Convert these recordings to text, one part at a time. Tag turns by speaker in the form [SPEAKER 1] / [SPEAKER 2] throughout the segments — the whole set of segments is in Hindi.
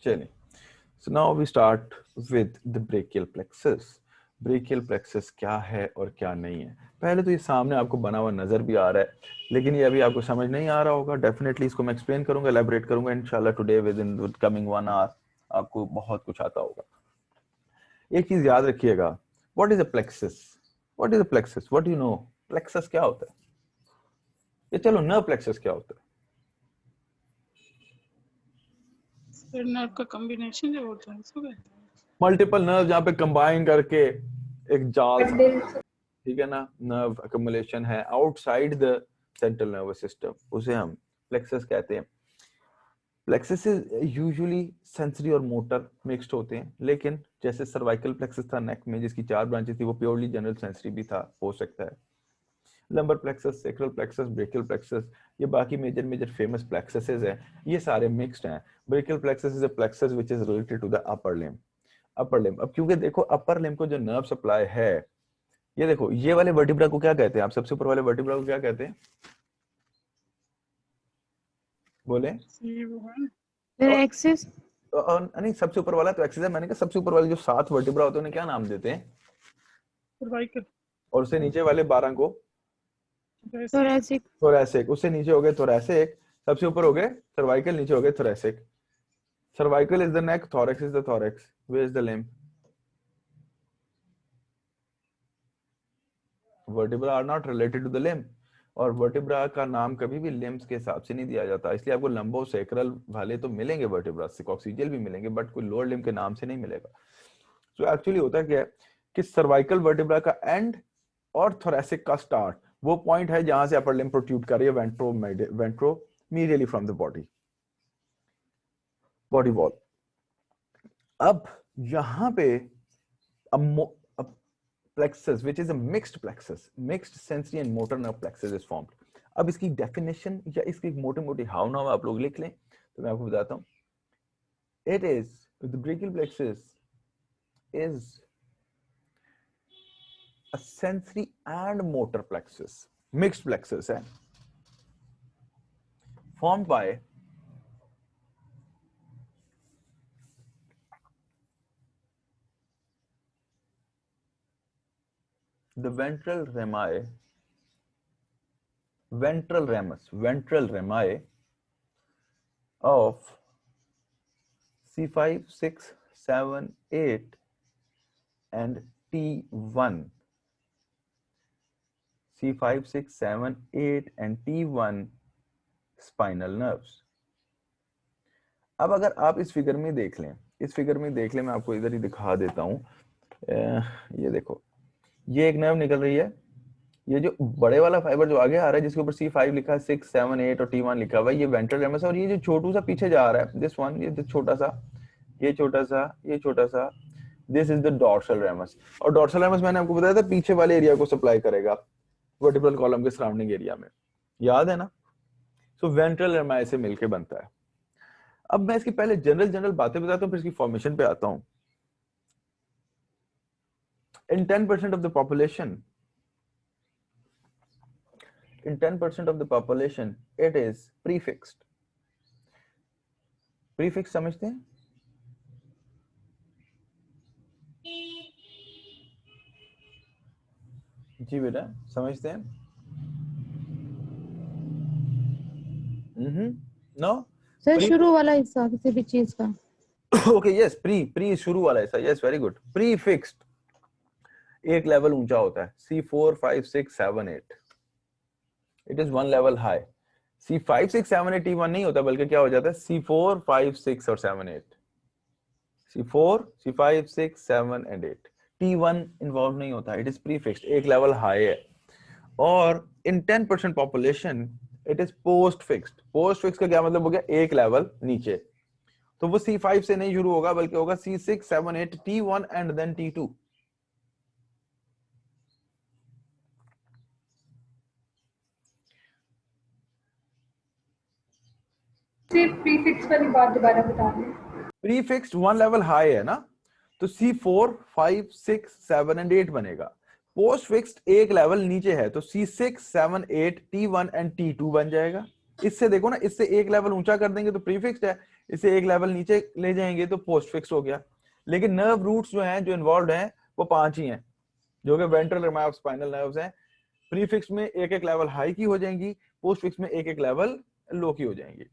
[SPEAKER 1] चलिए, so now we start with the brachial plexus. Brachial plexus क्या है और क्या नहीं है। पहले तो ये सामने आपको बना हुआ नजर भी आ रहा है, लेकिन ये अभी आपको समझ नहीं आ रहा होगा। डेफिनेटली इसको मैं एक्सप्लेन करूंगा, एलैबोरेट करूंगा इंशाल्लाह today within coming 1 hour आपको बहुत कुछ आता होगा। एक चीज याद रखिएगा, what is a plexus? What is a plexus? What you know? Plexus क्या होता है? ये चलो नर्व प्लेक्सस क्या होता है?
[SPEAKER 2] नर्व का कॉम्बिनेशन जो होता है उसको कहते हैं
[SPEAKER 1] मल्टीपल नर्व जहाँ पे कंबाइन करके एक जाल, ठीक है ना, नर्व अक्यूमुलेशन है outside the central nervous system, उसे हम प्लेक्सस कहते हैं। प्लेक्सस यूजुअली सेंसरी और मोटर मिक्स्ड होते हैं, लेकिन जैसे सर्वाइकल प्लेक्सस था नेक में जिसकी 4 ब्रांचेस थी, वो प्योरली जनरल सेंसरी भी था, हो सकता है। Lumbar plexus, sacral plexus, brachial plexus, ये बाकी मेजर फेमस प्लेक्ससेस हैं, ये सारे मिक्स्ड हैं। Brachial plexus is a plexus which is related to the upper limb. Upper limb, अब क्योंकि देखो अपर लिम्ब को जो नर्व सप्लाई है, ये देखो ये वाले वर्टिब्रा को क्या कहते हैं? आप सबसे ऊपर वाले वर्टिब्रा को क्या कहते हैं? बोले
[SPEAKER 3] एक्सिस।
[SPEAKER 1] नहीं, सबसे ऊपर वाला तो एक्सिस है। मैंने कहा सबसे ऊपर वाले जो 7 वर्टिब्रा होते हैं उन्हें क्या नाम देते हैं?
[SPEAKER 2] सर्वाइकल।
[SPEAKER 1] और उससे नीचे वाले 12 को
[SPEAKER 3] थोरैसिक।
[SPEAKER 1] थोरैसिक। उससे नीचे हो गए थोरैसिक, सबसे ऊपर हो गए सर्वाइकल, नीचे हो गए thoracic. Cervical is the neck, thorax is the thorax, where is the limb? Vertebra are not related to the limb, और वर्टिब्रा का नाम कभी भी लिम्ब्स के हिसाब से नहीं दिया जाता, इसलिए आपको लंबो सैक्रल वाले तो मिलेंगे वर्टिब्रा, कॉक्सिजियल भी मिलेंगे, बट कोई लोअर लिम्ब के नाम से नहीं मिलेगा। सो एक्चुअली होता क्या है कि सर्वाइकल वर्टिब्रा का एंड और थोरैसिक का स्टार्ट वो पॉइंट है जहां से अपर लिम्ब प्रोट्रूड कर रही है वेंट्रोमीडियली फ्रॉम द बॉडी वॉल। अब यहां पे plexus which is a mixed plexus, mixed sensory and motor nerve plexus is formed. अब इसकी डेफिनेशन या इसकी मोटे मोटे हाव नाव आप लोग लिख लें तो मैं आपको बताता हूं। It is the brachial plexus is a sensory and motor plexus, mixed plexus है, formed by the ventral rami of C5, 6, 7, 8 and T1. C5, 6, 7, 8 and T1 spinal nerves. अब अगर आप इस फिगर में देख लें, मैं आपको इधर ही दिखा देता हूं। ये देखो, ये एक नर्व निकल रही है, ये जो बड़े वाला फाइबर जो आगे आ रहा है जिसके ऊपर C5 लिखा है, 6, 7, 8 और T1 लिखा हुआ है, ये वेंट्रल रैमस है। और ये जो छोटू सा पीछे जा रहा है, दिस वन, ये छोटा सा, ये छोटा सा, this is the dorsal ramus. और डॉर्सल रैमस मैंने आपको बताया था पीछे वाले एरिया को सप्लाई करेगा वर्टिब्रल कॉलम के सराउंडिंग एरिया में, याद है ना? सो वेंट्रल रैमी से मिलके बनता है। अब मैं इसकी पहले जनरल बातें बताता हूं, फिर इसकी फॉर्मेशन पे आता हूं। In 10% of the population, it is prefixed. Prefix समझते हैं? जी बेटा, समझते हैं? No?
[SPEAKER 3] सर शुरू वाला हिस्सा किसी भी चीज का।
[SPEAKER 1] Okay, yes, pre शुरू वाला हिस्सा, yes, very good. Prefixed एक लेवल ऊंचा होता है, C4, 5, 6, 7, 8. It is one level high. C5, 6, 7, 8, T1 नहीं होता, बल्कि क्या हो जाता है? C4, 5, 6 और 7, 8. C4, C5, 6, 7 and 8. T1 involve नहीं होता, it is prefixed, एक लेवल हाई है। और in 10% population, it is post-fixed. Post-fixed का क्या मतलब हो गया? एक लेवल नीचे। तो वो C5 से नहीं शुरू होगा, बल्कि होगा C6, 7, 8, T1 and then T2.
[SPEAKER 4] Prefix वाली बात दोबारा बता दें।
[SPEAKER 1] प्रीफिक्स्ड वन लेवल हाई है ना, तो C4, 5, 6, 7 एंड 8 बनेगा। पोस्ट फिक्स्ड एक लेवल नीचे है, तो C6, 7, 8, T1 एंड T2 बन जाएगा। इससे देखो ना, इससे एक लेवल ऊंचा कर देंगे तो प्रीफिक्स्ड है, इसे एक लेवल नीचे ले जाएंगे तो पोस्ट फिक्स हो गया। लेकिन नर्व रूट्स जो हैं, जो इन्वॉल्व हैं, वो 5 ही हैं, जो कि ventral Ramai of spinal nerves हैं। प्रीफिक्स में एक एक लेवल हाई की हो जाएंगी, पोस्ट फिक्स में एक एक लेवल लो की हो जाएंगी।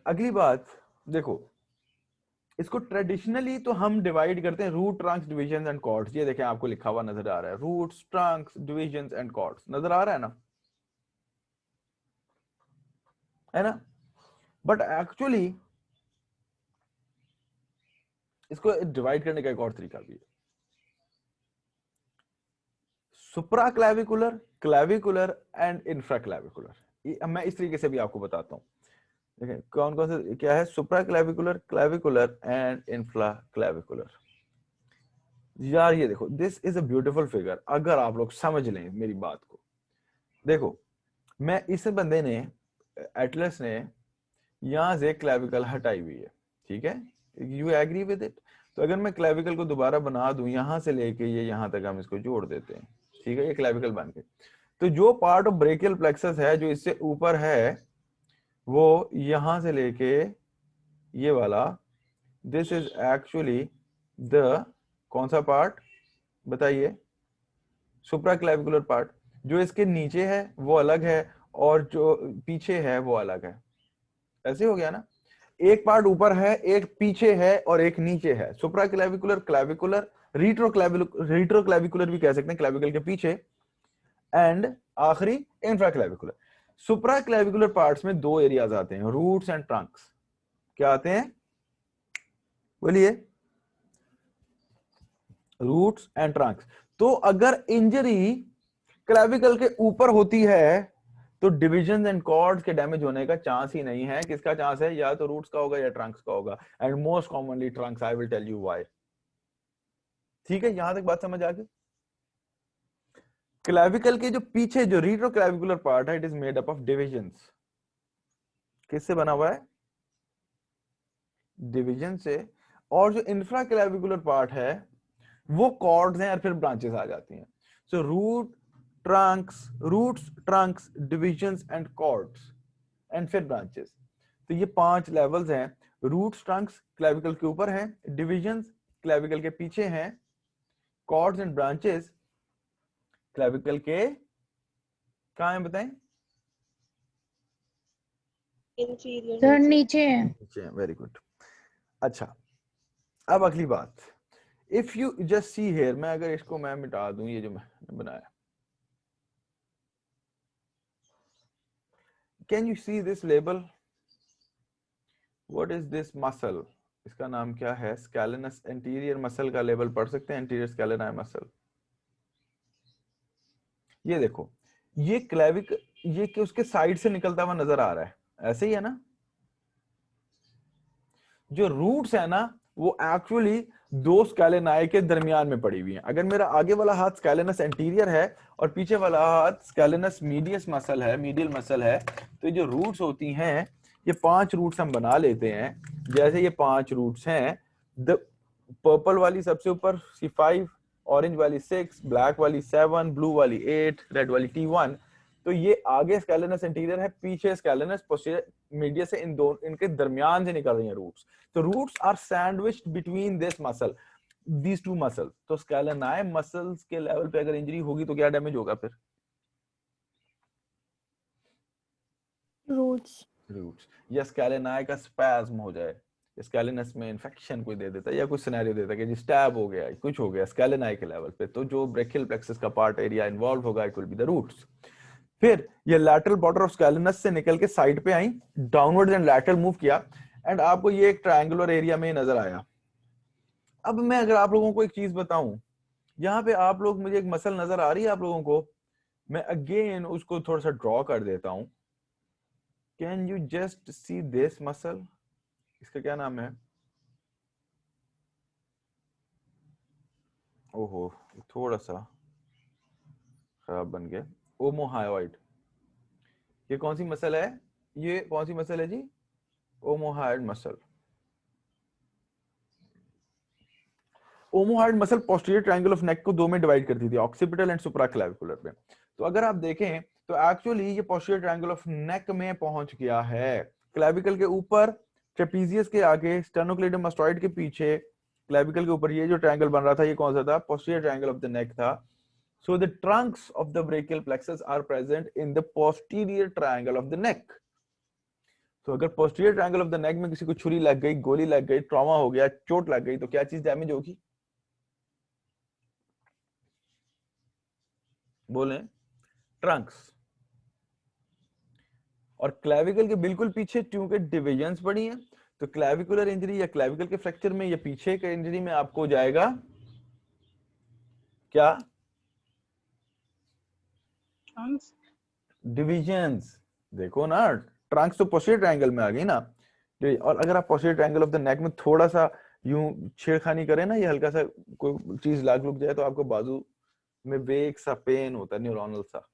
[SPEAKER 1] अगली बात देखो, इसको ट्रेडिशनली तो हम डिवाइड करते हैं root, trunks, divisions and cords. ये देखें आपको लिखा हुआ नजर आ रहा है, roots, trunks, divisions and cords, नजर आ रहा है ना, है ना। बट एक्चुअली इसको डिवाइड करने का एक और तरीका भी है, supra clavicular, clavicular and infra clavicular. मैं इस तरीके से भी आपको बताता हूं। देखें कौन कौन से क्या है, supra clavicular, clavicular and infra clavicular. यार ये देखो, this is a beautiful figure. अगर आप लोग समझ लें मेरी बात को, देखो मैं इस बंदे ने, एटलस ने यहां से क्लैविकल हटाई हुई है, ठीक है, यू एग्री विद इट। तो अगर मैं क्लैविकल को दोबारा बना दूं, यहां से लेके ये यहां तक हम इसको जोड़ देते हैं, ठीक है, ये क्लैविकल बन गए। तो जो पार्ट ऑफ ब्रेकियल प्लेक्सस है जो इससे ऊपर है, वो यहां से लेके ये वाला, दिस इज एक्चुअली द कौन सा पार्ट बताइए, सुप्रा क्लैविकुलर पार्ट। जो इसके नीचे है वो अलग है और जो पीछे है वो अलग है। ऐसे हो गया ना, एक पार्ट ऊपर है, एक पीछे है और एक नीचे है। सुप्रा क्लैविकुलर, क्लैविकुलर, रीट्रो क्लैविकुलर भी कह सकते हैं, क्लैविकल के पीछे, एंड आखिरी इंफ्रा क्लैविकुलर। सुप्रा क्लैविकुलर पार्ट्स में 2 एरियाज आते हैं, रूट्स एंड ट्रंक्स। क्या आते हैं बोलिए, रूट्स एंड ट्रंक्स। तो अगर इंजरी क्लैविकल के ऊपर होती है तो डिविजन एंड कॉर्ड्स के डैमेज होने का चांस ही नहीं है। किसका चांस है, या तो रूट्स का होगा या ट्रंक्स का होगा, and most commonly trunks. I will tell you why. ठीक है, यहां तक बात समझ आ गई। क्लैविकल के जो पीछे जो रीट्रो क्लैविकुलर पार्ट है, it is made up of divisions. किससे बना हुआ है, डिवीजन से। और जो इंफ्रा क्लैविकुलर पार्ट है वो कॉर्ड्स हैं और फिर ब्रांचेस आ जाती हैं। So root, trunks, roots, trunks, divisions and cords, and फिर ब्रांचेस। तो ये 5 लेवल्स हैं। रूट्स, ट्रंक्स क्लैविकल के ऊपर हैं, डिविजन्स क्लैविकल के पीछे हैं, कॉर्ड्स एंड ब्रांचेस क्लैविकल के कहां हैं बताएं,
[SPEAKER 3] सर नीचे है।
[SPEAKER 1] नीचे हैं। Very good. अच्छा, अब अगली बात, if you just see here, मैं अगर इसको मैं मिटा दूं, ये जो मैंने बनाया, can you see this label, what is this muscle, इसका नाम क्या है, स्कैलेनस एंटीरियर मसल का लेबल पढ़ सकते हैं, एंटीरियर स्कैलेनाई मसल। ये देखो, ये क्लैविक, ये कि उसके साइड से निकलता हुआ नजर आ रहा है, ऐसे ही है ना। जो रूट्स है ना, वो एक्चुअली 2 स्कैलेनाई के दरमियान में पड़ी हुई है। अगर मेरा आगे वाला हाथ स्कैलेनस एंटीरियर है और पीछे वाला हाथ स्कैलेनस मीडियस मसल है, मीडियल मसल है, तो ये जो रूट्स होती हैं, ये 5 रूट्स हम बना लेते हैं। जैसे ये 5 रूट्स हैं, द पर्पल वाली सबसे ऊपर C5, ऑरेंज वाली 6, ब्लैक वाली 7, ब्लू वाली 8, रेड वाली T1। तो ये आगे स्कैलेनस एंटीरियर है, पीछे स्कैलेनस पोस्टीरियर मीडियस से, इन दोनों इनके दरमियान से निकल रही हैं रूट्स। तो roots are sandwiched between this muscle, these 2 muscle. तो स्कैलेनाई मसल्स के लेवल पे अगर इंजरी होगी तो क्या डैमेज होगा फिर,
[SPEAKER 3] रूट्स।
[SPEAKER 1] रूट्स। या स्कैलेनाई का स्पैज्म हो जाए, स्कैलेनस में इन्फेक्शन कोई दे देता है, या कुछ सिनेरियो देता है कि जी स्टैब हो गया, कुछ हो गया स्कैलेनाई के लेवल पे, तो जो ब्रेकियल प्लेक्सस का पार्ट एरिया इन्वॉल्व होगा, it will be the roots. फिर ये लैटरल बॉर्डर ऑफ स्कैलेनस से निकल के साइड पे आई, डाउनवर्ड एंड लैटरल मूव किया, एंड आपको ये एक ट्रायंगुलर एरिया में नजर आया। अब मैं अगर आप लोगों को एक चीज बताऊं, यहाँ पे आप लोग, मुझे एक मसल नजर आ रही है आप लोगों को, मैं अगेन उसको थोड़ा सा ड्रॉ कर देता हूं। Can you just see this muscle, इसका क्या नाम है, ओहो थोड़ा सा खराब बन गया, ओमोहायोइड। ये कौन सी मसल है, ये कौन सी मसल है जी, omohyoid muscle. Omohyoid muscle posterior triangle of neck को 2 में डिवाइड करती थी, ऑक्सीपिटल एंड सुप्राक्लैविकुलर में। तो अगर आप देखें तो एक्चुअली ये पोस्टीरियर ट्रायंगल ऑफ नेक में पहुंच गया है, क्लेविकल के ऊपर, ट्रेपीजियस के आगे, स्टेनोक्लेडम मास्टॉइड के पीछे, क्लेविकल के ऊपर ये जो ट्रायंगल बन रहा था ये कौन सा था? Posterior triangle of the neck था. So the trunks of the brachial plexus are present in the posterior triangle of the neck. तो अगर posterior triangle of the neck में किसी को छुरी लग गई, गोली लग गई, ट्रॉमा हो गया, चोट लग गई, तो क्या चीज डैमेज होगी? बोले ट्रंक्स. और क्लेविकल के बिल्कुल पीछे क्योंकि डिविजन्स पड़ी हैं, तो क्लेविकुलर इंजरी या क्लेविकल के फ्रैक्चर में या पीछे के इंजरी में आपको जाएगा क्या? डिविजन्स. देखो ना, ट्रंक्स तो पोस्टीरियर ट्रायंगल में आ गई ना. और अगर आप posterior triangle of the neck में थोड़ा सा यूं छेड़खानी करें ना, ये हल्का सा कोई चीज लाग लुक जाए, तो आपको बाजू में वेक सा पेन होता है, न्यूरोनल सा.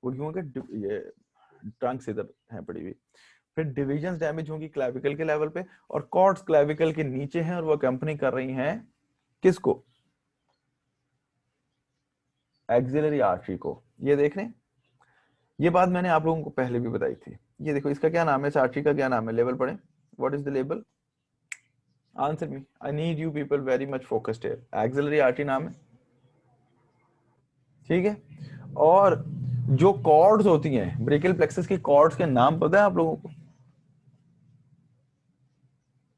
[SPEAKER 1] वो क्योंकि ये ट्रंक्स इधर है पड़ी हुई. फिर डिविजन्स डैमेज होंगी क्लेविकल के लेवल पे, और कॉर्ड्स क्लेविकल के नीचे हैं और वो कंपनी कर रही हैं किसको? एक्सिलरी आर्टरी को. ये देख रहे हैं, ये बात मैंने आप लोगों को पहले भी बताई थी. ये देखो, इसका क्या नाम है? इस आर्टरी का क्या नाम है? लेवल पढ़े. What is the label? Answer me. I need you people very much focused here. Axillary artery नाम है, ठीक है. और जो कॉर्ड्स होती हैं, ब्रेकियल प्लेक्सस की कॉर्ड्स के नाम पता है आप लोगों को?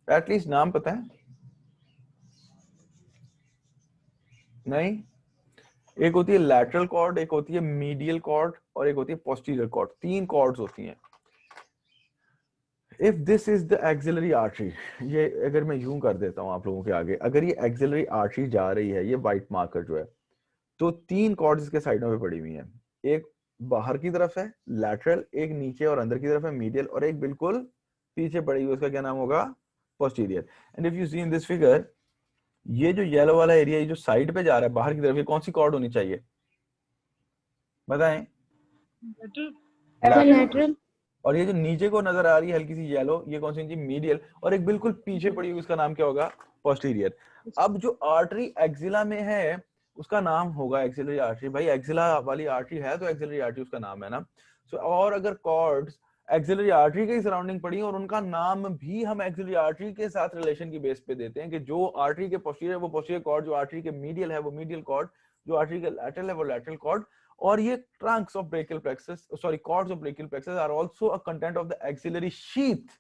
[SPEAKER 1] एटलीस्ट नाम पता है? नहीं. एक होती है लैटरल कॉर्ड, एक होती है मीडियल कॉर्ड, और एक होती है पोस्टीरियर कॉर्ड. 3 कॉर्ड्स होती हैं. If this is the axillary artery, ये अगर मैं यूं कर देता हूं आप लोगों के आगे, अगर ये एक्सिलरी आर्टरी जा रही है, ये व्हाइट मार्कर जो है, तो 3 कॉर्ड्स इसके साइडों पे पड़ी हुई हैं. एक बाहर की तरफ है लैटरल, एक नीचे और अंदर की तरफ है मीडियल, और एक बिल्कुल पीछे पड़ी हुई, उसका क्या नाम होगा? Posterior. And if you see in this figure, ये जो येलो वाला एरिया, ये जो साइड पे जा रहा है बाहर की तरफ, ये कौन सी कॉर्ड होनी चाहिए? बताएं.
[SPEAKER 3] लैटरल.
[SPEAKER 1] और ये जो नीचे को नजर आ रही है हल्की सी येलो, ये कौन सी? मीडियल. और एक बिल्कुल पीछे पड़ी हुई, उसका नाम क्या होगा? पोस्टीरियर. अब जो आर्टरी एक्सिला में है उसका नाम होगा एक्सिलरी आर्टरी. भाई एक्सिला वाली आर्टरी है तो एक्सिलरी आर्टरी उसका नाम है ना. सो और अगर कॉर्ड्स एक्सिलरी आर्टरी के सराउंडिंग पड़ी और उनका नाम भी हम एक्सिलरी आर्टरी के साथ रिलेशन की बेस पे देते हैं कि जो आर्टरी के पोस्टीरियर वो पोस्टीरियर कॉर्ड, जो आर्टरी के मीडियल है वो मीडियल कॉर्ड, जो आर्टरी के लैटरल है वो लैटरल कॉर्ड. और ये trunks of brachial plexus, sorry cords of brachial plexus are also a content of the axillary sheath.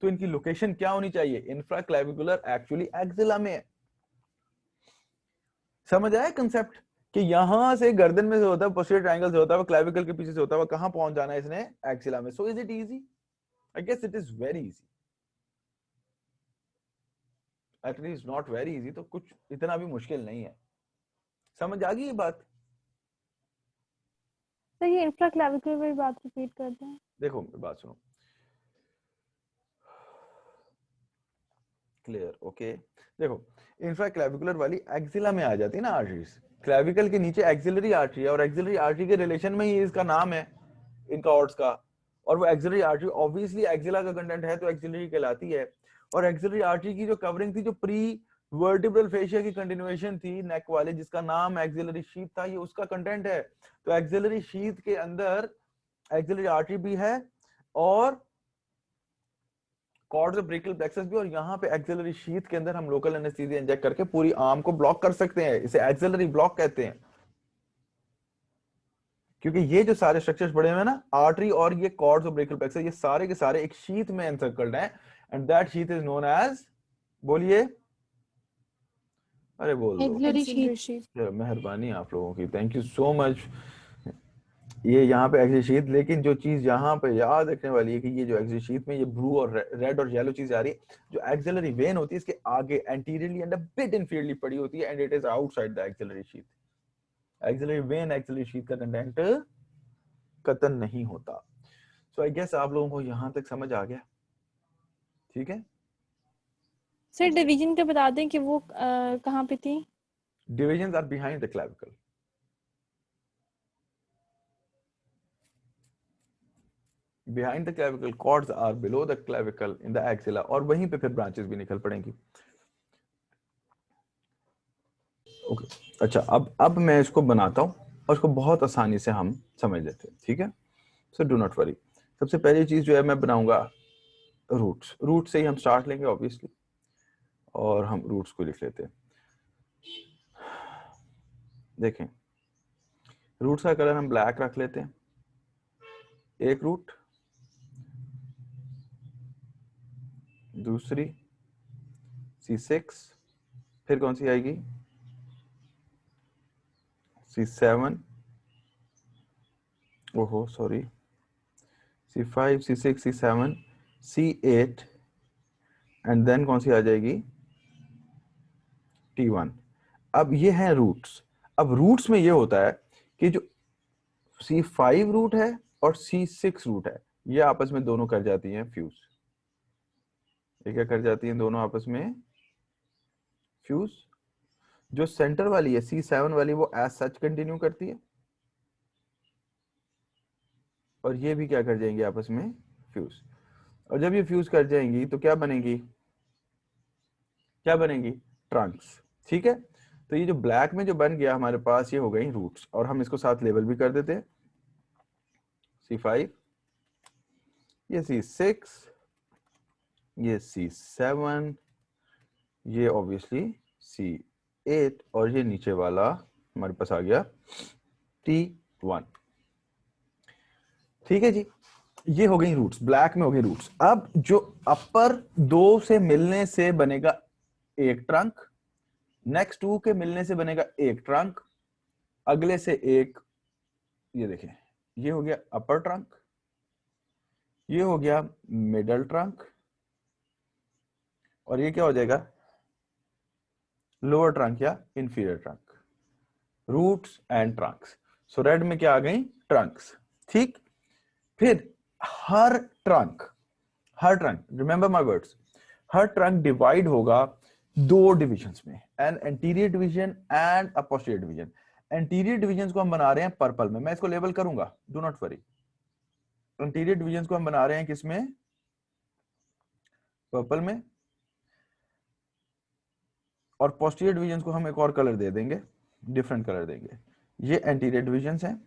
[SPEAKER 1] तो इनकी लोकेशन क्या होनी चाहिए? इंफ्राक्लेविकुलर, एक्चुअली एक्सिला में. समझ आया कंसेप्ट कि यहां से गर्दन में से होता है, पोस्टीरियर ट्रायंगल से होता है, क्लेविकल के पीछे से होता है, कहां पहुंच जाना है इसने? एक्सिला में. So is it easy? I guess it is very easy. At least not very easy, तो कुछ इतना भी मुश्किल नहीं है. समझ आ गई ये बात?
[SPEAKER 3] तो ये इंफ्राक्लेविकुलर बात रिपीट करते हैं.
[SPEAKER 1] देखो बात सुनो, क्लियर? ओके. देखो, इंफ्राक्लेविकुलर वाली एक्सिला में आ जाती है ना आर्टरीज. क्लेविकल के नीचे एक्सिलरी आर्टरी है, और एक्सिलरी आर्टरी के रिलेशन में ही इसका नाम है इन कॉर्ड्स का. और वो एक्सिलरी आर्टरी ऑब्वियसली एक्सिला का कंटेंट है तो एक्सिलरी कहलाती है. और एक्सिलरी आर्टरी की जो कवरिंग थी, जो प्री वर्टिब्रल फेशिया की कंटिन्यूएशन थी नेक वाले, जिसका नाम एक्सिलरी शीथ था, ये उसका कंटेंट है. तो एक्सिलरी शीथ के अंदर एक्सिलरी आर्टरी भी है और कॉर्ड्स ऑफ ब्रेकियल प्लेक्सस भी. और यहाँ पे एक्सिलरी शीथ के अंदर हम लोकल एनेस्थीसिया इंजेक्ट करके पूरी आर्म को ब्लॉक कर सकते हैं. इसे एक्सिलरी ब्लॉक कहते हैं, क्योंकि ये जो सारे स्ट्रक्चर्स पड़े हुए हैं ना, आर्टरी और ये कॉर्ड्स ऑफ ब्रेकियल प्लेक्सस, ये सारे के सारे एक शीथ में एनसर्कल्ड हैं. And that sheath is known as, बोलिए, अरे बोल दो. मेहरबानी आप लोगों की, थैंक यू सो मच. ये यहाँ पे एक्सिलरी शीथ, लेकिन जो चीज यहाँ पे याद रखने वाली है कि ये जो एक्सिलरी शीथ में ये ब्लू और रेड और येलो चीज आ रही है, जो एक्सिलरी वेन होती है इसके आगे anteriorly and a bit inferiorly पड़ी होती है, and it is outside the axillary sheath. Axillary vein axillary sheath का कंटेंट कतन नहीं होता. सो आई गेस आप लोगों को यहाँ तक समझ आ गया, ठीक है?
[SPEAKER 3] सर डिवीजन का बता दें कि वो कहाँ पे थी?
[SPEAKER 1] Divisions are behind the clavicle. Behind the clavicle, cords are below the clavicle in the axilla, और वहीं पे फिर ब्रांचेस भी निकल पड़ेंगी. ओके अच्छा, अब मैं इसको बनाता हूँ और इसको बहुत आसानी से हम समझ लेते हैं, ठीक है? So do not worry. सबसे पहली चीज जो है मैं बनाऊंगा रूट्स। रूट से ही हम स्टार्ट लेंगे ऑब्वियसली, और हम रूट्स को लिख लेते हैं। देखें, रूट्स का कलर हम ब्लैक रख लेते हैं। एक रूट, दूसरी C6, फिर कौन सी आएगी C7, ओहो sorry, C5, C6, C7, C8 and then कौन सी आ जाएगी T1। अब ये है रूट्स। अब रूट्स में ये होता है कि जो C5 रूट है और C6 रूट है, ये आपस में दोनों कर जाती हैं फ्यूज। ये क्या कर जाती हैं दोनों आपस में फ्यूज। जो सेंटर वाली है C7 वाली वो एज सच कंटिन्यू करती है, और ये भी क्या कर जाएंगे आपस में फ्यूज। और जब ये फ्यूज कर जाएंगी तो क्या बनेगी, क्या बनेगी ट्रंक्स। ठीक है, तो ये जो ब्लैक में जो बन गया हमारे पास, ये हो गई रूट्स, और हम इसको साथ लेबल भी कर देते हैं। C5, ये C6, ये C7, ये ऑब्वियसली C8, और ये नीचे वाला हमारे पास आ गया T1। ठीक है जी, ये हो गई रूट्स, ब्लैक में हो गई रूट्स। अब जो अपर दो से मिलने से बनेगा एक ट्रंक, नेक्स्ट टू के मिलने से बनेगा एक ट्रंक, अगले से एक, ये देखें, ये हो गया अपर ट्रंक, ये हो गया मिडल ट्रंक, और ये क्या हो जाएगा लोअर ट्रंक या inferior trunk. Roots and trunks. So red में क्या आ गई ट्रंक्स। ठीक, फिर हर ट्रंक रिमेंबर माय वर्ड्स, हर ट्रंक डिवाइड होगा दो डिविजन्स में, an anterior division and a posterior division. Anterior division को हम बना रहे हैं पर्पल में, मैं इसको लेबल करूंगा, do not worry. Anterior division को हम बना रहे हैं किसमें, पर्पल में, और पोस्टीरियर डिवीजन को हम एक और कलर दे देंगे, डिफरेंट कलर देंगे। ये एंटीरियर डिवीजन हैं,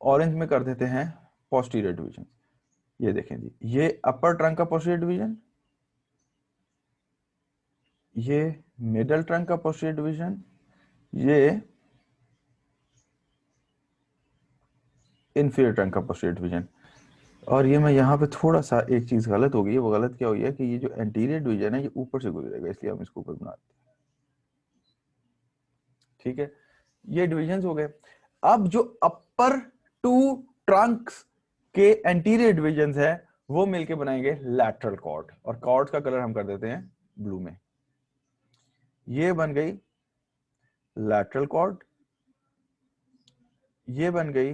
[SPEAKER 1] ऑरेंज में कर देते हैं पोस्टीरियर डिवीजन। ये देखें जी, ये अपर ट्रंक का पोस्टीरियर डिवीजन, ये मिडल ट्रंक का पोस्टीरियर डिवीजन, ये इंफीरियर ट्रंक का पोस्टीरियर डिवीजन। और ये मैं यहाँ पे थोड़ा सा एक चीज गलत हो गई है, वो गलत क्या हुई है कि ये जो एंटीरियर डिवीजन है ये ऊपर से गुजरेगा, इसलिए हम इसको ऊपर बनाते हैं। ठीक है, ये डिविजन्स हो गए। अब जो अपर टू ट्रंक्स के एंटीरियर डिविजन्स है वो मिलके बनाएंगे लैटरल कॉर्ड, और कॉर्ड का कलर हम कर देते हैं ब्लू में। ये बन गई लैटरल कॉर्ड, ये बन गई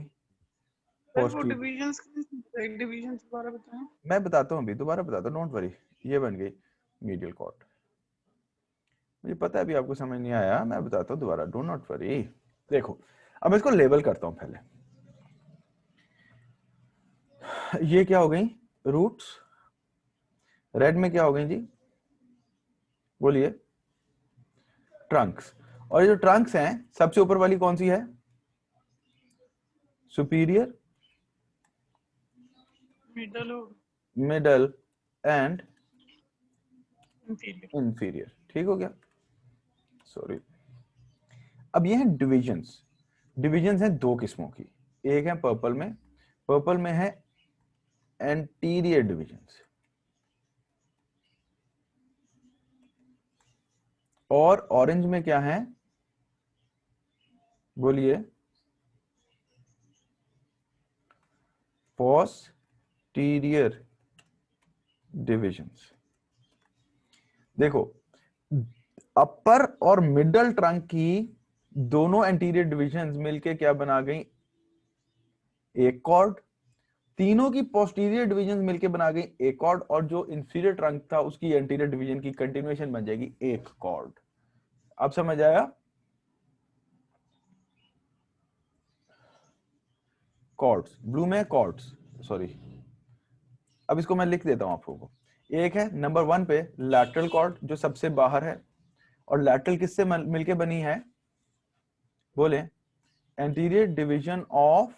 [SPEAKER 2] डिविजन्स दोबारा बताएं।
[SPEAKER 1] मैं बताता हूँ अभी, दोबारा बताता हूँ, डोंट वरी। ये बन गई मीडियल कॉर्ड। मुझे पता है अभी आपको समझ नहीं आया, मैं बताता हूँ दोबारा, डो नॉट वरी। देखो, अब इसको लेबल करता हूं पहले। ये क्या हो गई रूट्स, रेड में क्या हो गई जी बोलिए ट्रंक्स। और ये जो ट्रंक्स हैं सबसे ऊपर वाली कौन सी है, सुपीरियर, मिडल एंड इंफीरियर। ठीक हो गया, सॉरी। अब ये हैं डिविजन्स। डिविजन्स हैं दो किस्मों की, एक है पर्पल में, पर्पल में है एंटीरियर डिविजन्स, और ऑरेंज में क्या है बोलिए पोस्टीरियर डिविजन्स। देखो, अपर और मिडल ट्रंक की दोनों एंटीरियर डिविजन्स मिलके क्या बना गई एक कॉर्ड, तीनों की पोस्टीरियर डिविजन्स मिलके बना गई एक कॉर्ड, और जो इंफीरियर ट्रंक था उसकी एंटीरियर डिवीजन की कंटिन्यूएशन बन जाएगी एक कॉर्ड। अब समझ आया, कॉर्ड्स ब्लू में कॉर्ड्स, सॉरी। अब इसको मैं लिख देता हूं आपको। एक है नंबर 1 पे लैटरल कॉर्ड जो सबसे बाहर है, और लैटरल किससे मिलके बनी है बोले anterior division of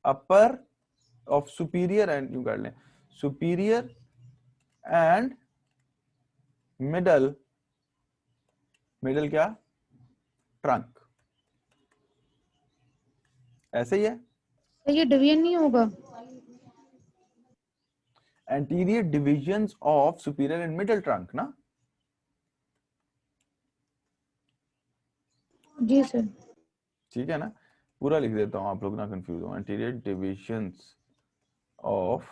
[SPEAKER 1] upper of superior and, यूं कर लें, सुपीरियर एंड मिडल, मिडल क्या, ट्रंक, ऐसे ही है।
[SPEAKER 5] ये डिवीजन नहीं होगा?
[SPEAKER 1] Anterior divisions of superior and middle trunk ना।
[SPEAKER 5] जी सर।
[SPEAKER 1] ठीक है ना, पूरा लिख देता हूं, आप लोग ना कंफ्यूज हो। Anterior divisions of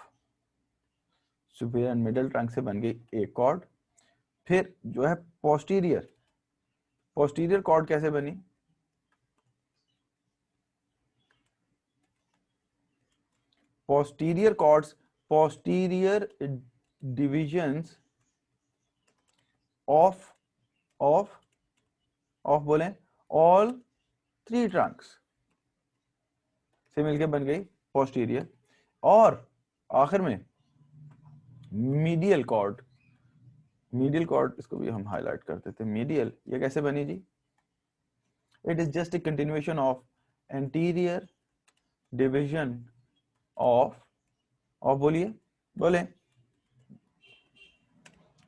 [SPEAKER 1] superior and middle trunk से बन गई एक कॉर्ड। फिर जो है पोस्टीरियर, पोस्टीरियर कॉर्ड कैसे बनी, posterior cords, posterior divisions of of of बोले ऑल थ्री ट्रंक्स से मिलके बन गई पोस्टीरियर। और आखिर में मीडियल कॉर्ड, मीडियल कॉर्ड इसको भी हम हाईलाइट कर देते हैं। मीडियल ये कैसे बनी जी, it is just a continuation of anterior division of बोलिए बोले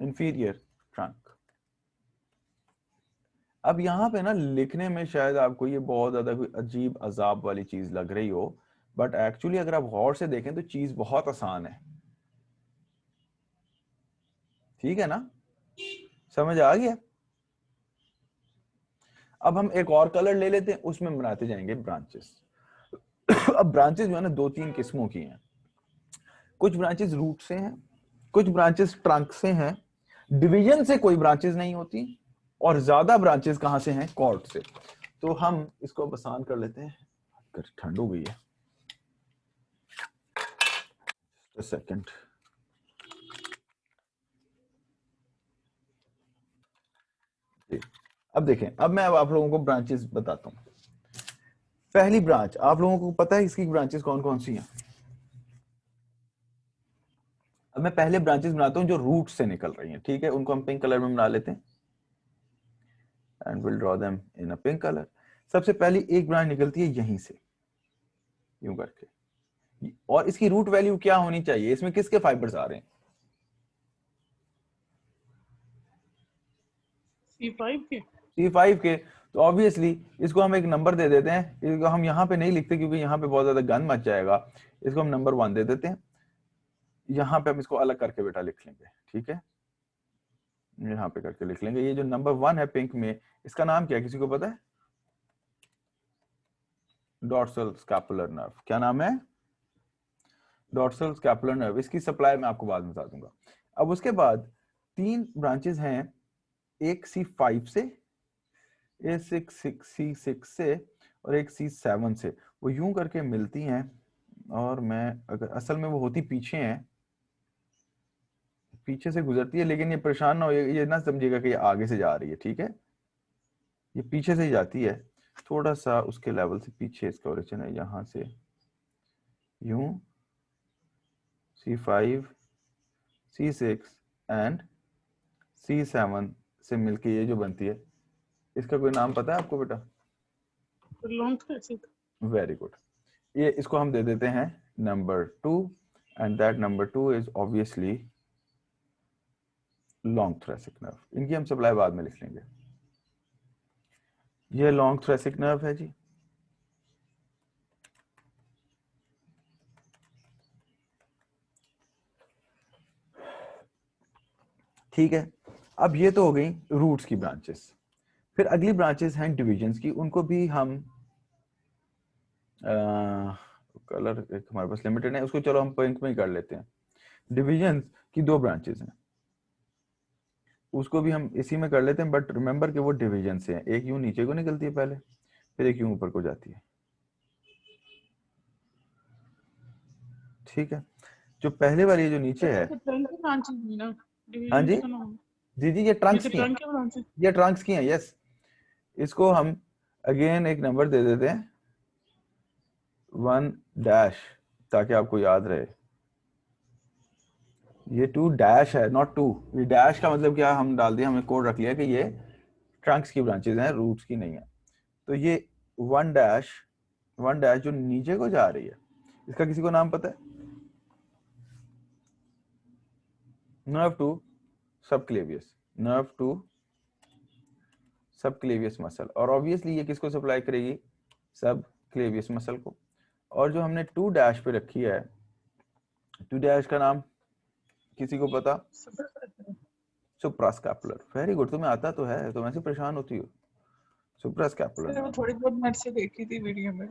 [SPEAKER 1] इंफीरियर ट्रंक। अब यहां पे ना लिखने में शायद आपको ये बहुत ज्यादा कोई अजीब अजाब वाली चीज लग रही हो, बट एक्चुअली अगर आप गौर से देखें तो चीज बहुत आसान है। ठीक है ना, समझ आ गया। अब हम एक और कलर ले लेते हैं, उसमें बनाते जाएंगे ब्रांचेस। अब ब्रांचेस जो है ना दो तीन किस्मों की हैं, कुछ ब्रांचेस रूट से हैं, कुछ ब्रांचेस ट्रंक से हैं, डिवीजन से कोई ब्रांचेस नहीं होती, और ज्यादा ब्रांचेस कहां से हैं, कॉर्ड से। तो हम इसको अब आसान कर लेते हैं, ठंड हो गई है, सेकंड। अब देखें, अब मैं आप लोगों को ब्रांचेस बताता हूं। पहली ब्रांच, आप लोगों को पता है इसकी ब्रांचेस कौन कौन सी हैं। अब मैं पहले ब्रांचेस बनाता हूं जो रूट से निकल रही हैं, ठीक है, उनको हम पिंक कलर में बना लेते हैं, and will draw them in a pink colour. सबसे पहली एक ब्रांच निकलती है यहीं से, यूं करके, और इसकी रूट वैल्यू क्या होनी चाहिए, इसमें किसके फाइबर्स आ रहे हैं,
[SPEAKER 2] C5 के,
[SPEAKER 1] C5 के। तो ऑब्वियसली इसको हम एक नंबर दे देते हैं, इसको हम यहाँ पे नहीं लिखते क्योंकि यहाँ पे बहुत ज्यादा गंद मच जाएगा, इसको हम नंबर 1 दे देते हैं। यहाँ पे हम इसको अलग करके बेटा लिख लेंगे, ठीक है, यहाँ पे करके लिख लेंगे। ये जो नंबर 1 है पिंक में, इसका नाम क्या है, किसी को पता है, डॉर्सल स्कैपुलर नर्व। क्या नाम है, डॉर्सल स्कैपुलर नर्व। इसकी सप्लाई मैं आपको बाद में बता दूंगा। अब उसके बाद 3 ब्रांचेस हैं, एक C5 से, एक C6 से, और एक C7 से। वो यूं करके मिलती हैं, और मैं अगर असल में वो होती पीछे हैं, पीछे से गुजरती है, लेकिन ये परेशान ना हो, ये ना समझिएगा कि ये आगे से जा रही है, ठीक है, ये पीछे से ही जाती है, थोड़ा सा उसके लेवल से पीछे इसका ओरिजिन है, यहां से यूं C5, C6 एंड C7 से मिलके ये जो बनती है, इसका कोई नाम पता है आपको बेटा,
[SPEAKER 2] लॉन्ग थ्रेसिक।
[SPEAKER 1] Very good. ये इसको हम दे देते हैं number 2, and that number 2 is obviously long thoracic nerve. इनकी हम सप्लाई बाद में लिख लेंगे। ये लॉन्ग थ्रेसिक नर्व है जी। ठीक है, अब ये तो हो गई रूट्स की ब्रांचेस। फिर अगली ब्रांचेस हैं डिविजन्स की, उनको भी हम कलर एक हमारे पास लिमिटेड है, उसको चलो हम पिंक में ही कर लेते हैं। डिविजन्स की 2 ब्रांचेस हैं, उसको भी हम इसी में कर लेते हैं, बट रिमेंबर कि वो डिवीजन से हैं। एक यूं नीचे को निकलती है पहले, फिर एक यूं ऊपर को जाती है, ठीक है। जो पहले वाली जो नीचे है, हाँ जी जी जी, ये ट्रंक्स की हैं, ये ट्रंक्स की हैं, यस। इसको हम अगेन एक नंबर दे देते हैं 1 ताकि आपको याद रहे। ये 2 है, नॉट 2। ये डैश का मतलब क्या, हम डाल दिया, हमने कोड रख लिया कि ये ट्रंक्स की ब्रांचेस हैं, रूट्स की नहीं है। तो ये 1 जो नीचे को जा रही है, इसका किसी को नाम पता है, nerve to subclavius, nerve to subclavius muscle, और ऑब्वियसली ये किसको सप्लाई करेगी, subclavius muscle को। और जो हमने 2 डैश पे रखी है, 2 डैश का नाम किसी को पता, सुप्रास्कैपुलर। वेरी गुड, तुम्हें आता तो है, तुम ऐसे परेशान होती हो। सुप्रास्कैपुलर,
[SPEAKER 2] वो थोड़ी बहुत मेरे से देखी थी वीडियो में।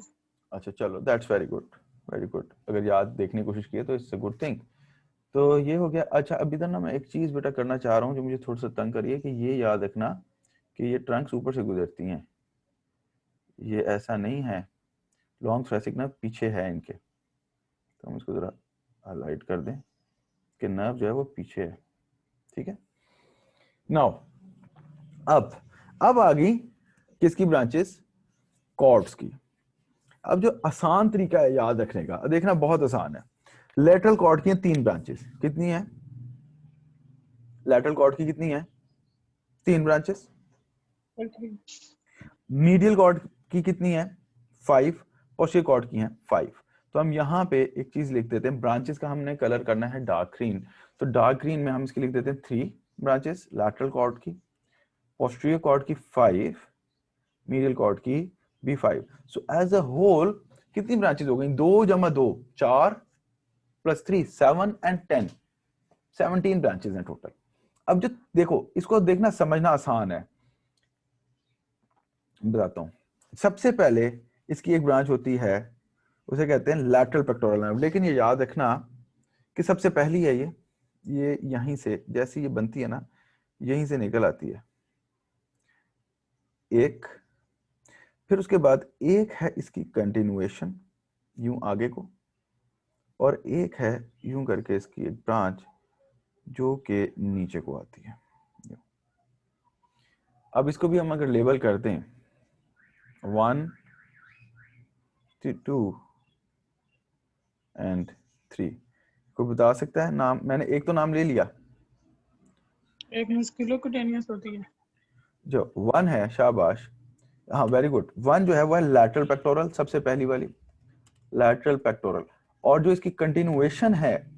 [SPEAKER 1] अच्छा चलो, that's very good, very good. अगर याद देखने की कोशिश की है तो इट्स अ गुड थिंग। तो ये हो गया। अच्छा अब इधर ना मैं एक चीज बेटा करना चाह रहा हूँ जो मुझे थोड़ा सा तंग करी है, कि ये याद रखना कि ये ट्रंक्स ऊपर से गुजरती हैं, ये ऐसा नहीं है। लॉन्ग थोरैसिक ना पीछे है इनके, तो हम इसको जरा हाईलाइट कर दें कि नर्व जो है वो पीछे है, ठीक है। नाउ अब आ गई किसकी ब्रांचेस, कॉर्ड्स की। अब जो आसान तरीका है याद रखने का, देखना बहुत आसान है। लेटरल कॉर्ड की 3 ब्रांचेस, कितनी है लेटरल कॉर्ड की, कितनी है, 3 ब्रांचेस। मीडियल कॉर्ड की कितनी है, 5। पोस्टीरियर कॉर्ड की है 5। तो हम यहाँ पे एक चीज लिख देते हैं, ब्रांचेस का हमने कलर करना है डार्क ग्रीन, तो डार्क ग्रीन में हम इसकी लिख देते हैं 3 ब्रांचेस लेटरल कॉर्ड की, पोस्टीरियर कॉर्ड की 5, मीडियल कॉर्ड की भी 5। सो एज अ होल कितनी ब्रांचेस हो गई, 2 + 2 4 + 3 7 and 10 17 ब्रांचेस हैं टोटल। अब जो देखो, इसको देखना समझना आसान है, बताता हूं। सबसे पहले इसकी एक ब्रांच होती है, उसे कहते हैं लैटरल पेक्टोरल नर्व। लेकिन ये याद रखना कि सबसे पहली है ये यहीं से, जैसे ये बनती है ना, यहीं से निकल आती है एक। फिर उसके बाद एक है इसकी कंटिन्यूएशन यूं आगे को, और एक है यूं करके इसकी एक ब्रांच जो कि नीचे को आती है। अब इसको भी हम अगर लेबल करते हैं 1 2 and 3, कोई बता सकता है नाम? मैंने एक तो नाम ले लिया,
[SPEAKER 2] एक मस्कुलोक्यूटेनियस होती है
[SPEAKER 1] जो 1 है, शाबाश, हाँ वेरी गुड। 1 जो है वो है लैटरल पेक्टोरल, सबसे पहली वाली लैटरल पेक्टोरल। और जो इसकी कंटिन्यूएशन है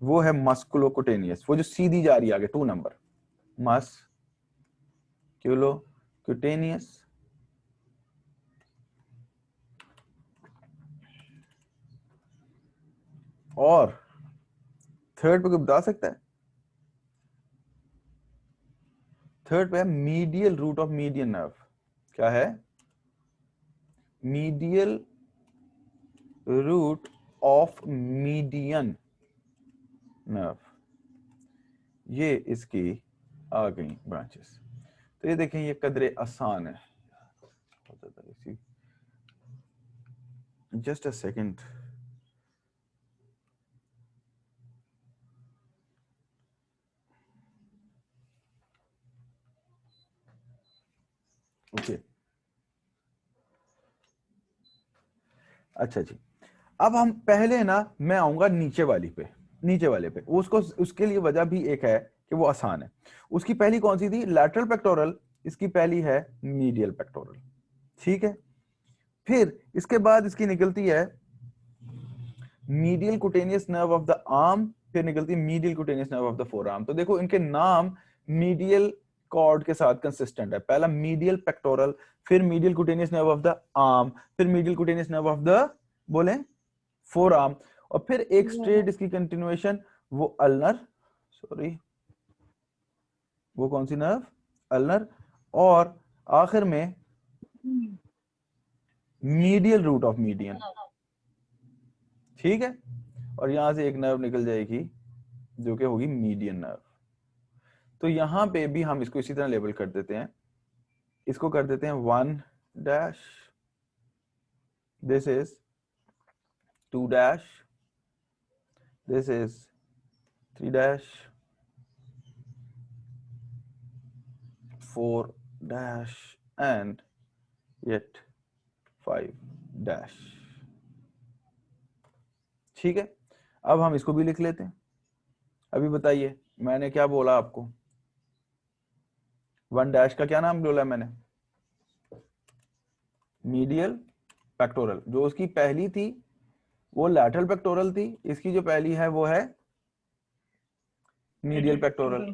[SPEAKER 1] वो है मस्कुलोक्यूटेनियस, वो जो सीधी जा रही है आगे, 2 नंबर, मस्कुलोक्यूटेनियस। और थर्ड पे कोई बता सकता है? थर्ड पे है medial root of median nerve. क्या है? Medial root of median nerve. ये इसकी आ गई ब्रांचेस। तो ये देखें, ये कदरे आसान है। Just a second, okay. अच्छा जी, अब हम पहले ना, मैं आऊंगा नीचे वाली पे, नीचे वाले पे। उसको उसके लिए वजह भी एक है कि वो आसान है। उसकी पहली कौन सी थी? Lateral pectoral. इसकी पहली है मीडियल पेक्टोरल, ठीक है। फिर इसके बाद इसकी निकलती है medial cutaneous nerve of the arm, फिर निकलती है medial cutaneous nerve of the four arm. तो देखो इनके नाम मीडियल कॉर्ड के साथ कंसिस्टेंट है। पहला मीडियल पेक्टोरल, फिर medial cutaneous nerve of the arm, फिर medial cutaneous nerve of the, बोले, फोर आर्म, और फिर एक स्ट्रेट इसकी कंटिन्यूएशन, वो अल्नर, सॉरी वो कौन सी नर्व? अल्नर। और आखिर में मीडियल रूट ऑफ मीडियन, ठीक है। और यहां से एक नर्व निकल जाएगी जो कि होगी मीडियन नर्व। तो यहां पे भी हम इसको इसी तरह लेबल कर देते हैं, इसको कर देते हैं 1 dash, this is 2 dash, this is 3 dash, 4 dash and yet 5 dash, ठीक है। अब हम इसको भी लिख लेते हैं। अभी बताइए मैंने क्या बोला आपको? 1 डैश का क्या नाम बोला मैंने? Medial pectoral. जो उसकी पहली थी वो लैटरल पेक्टोरल थी, इसकी जो पहली है वो है मीडियल पेक्टोरल।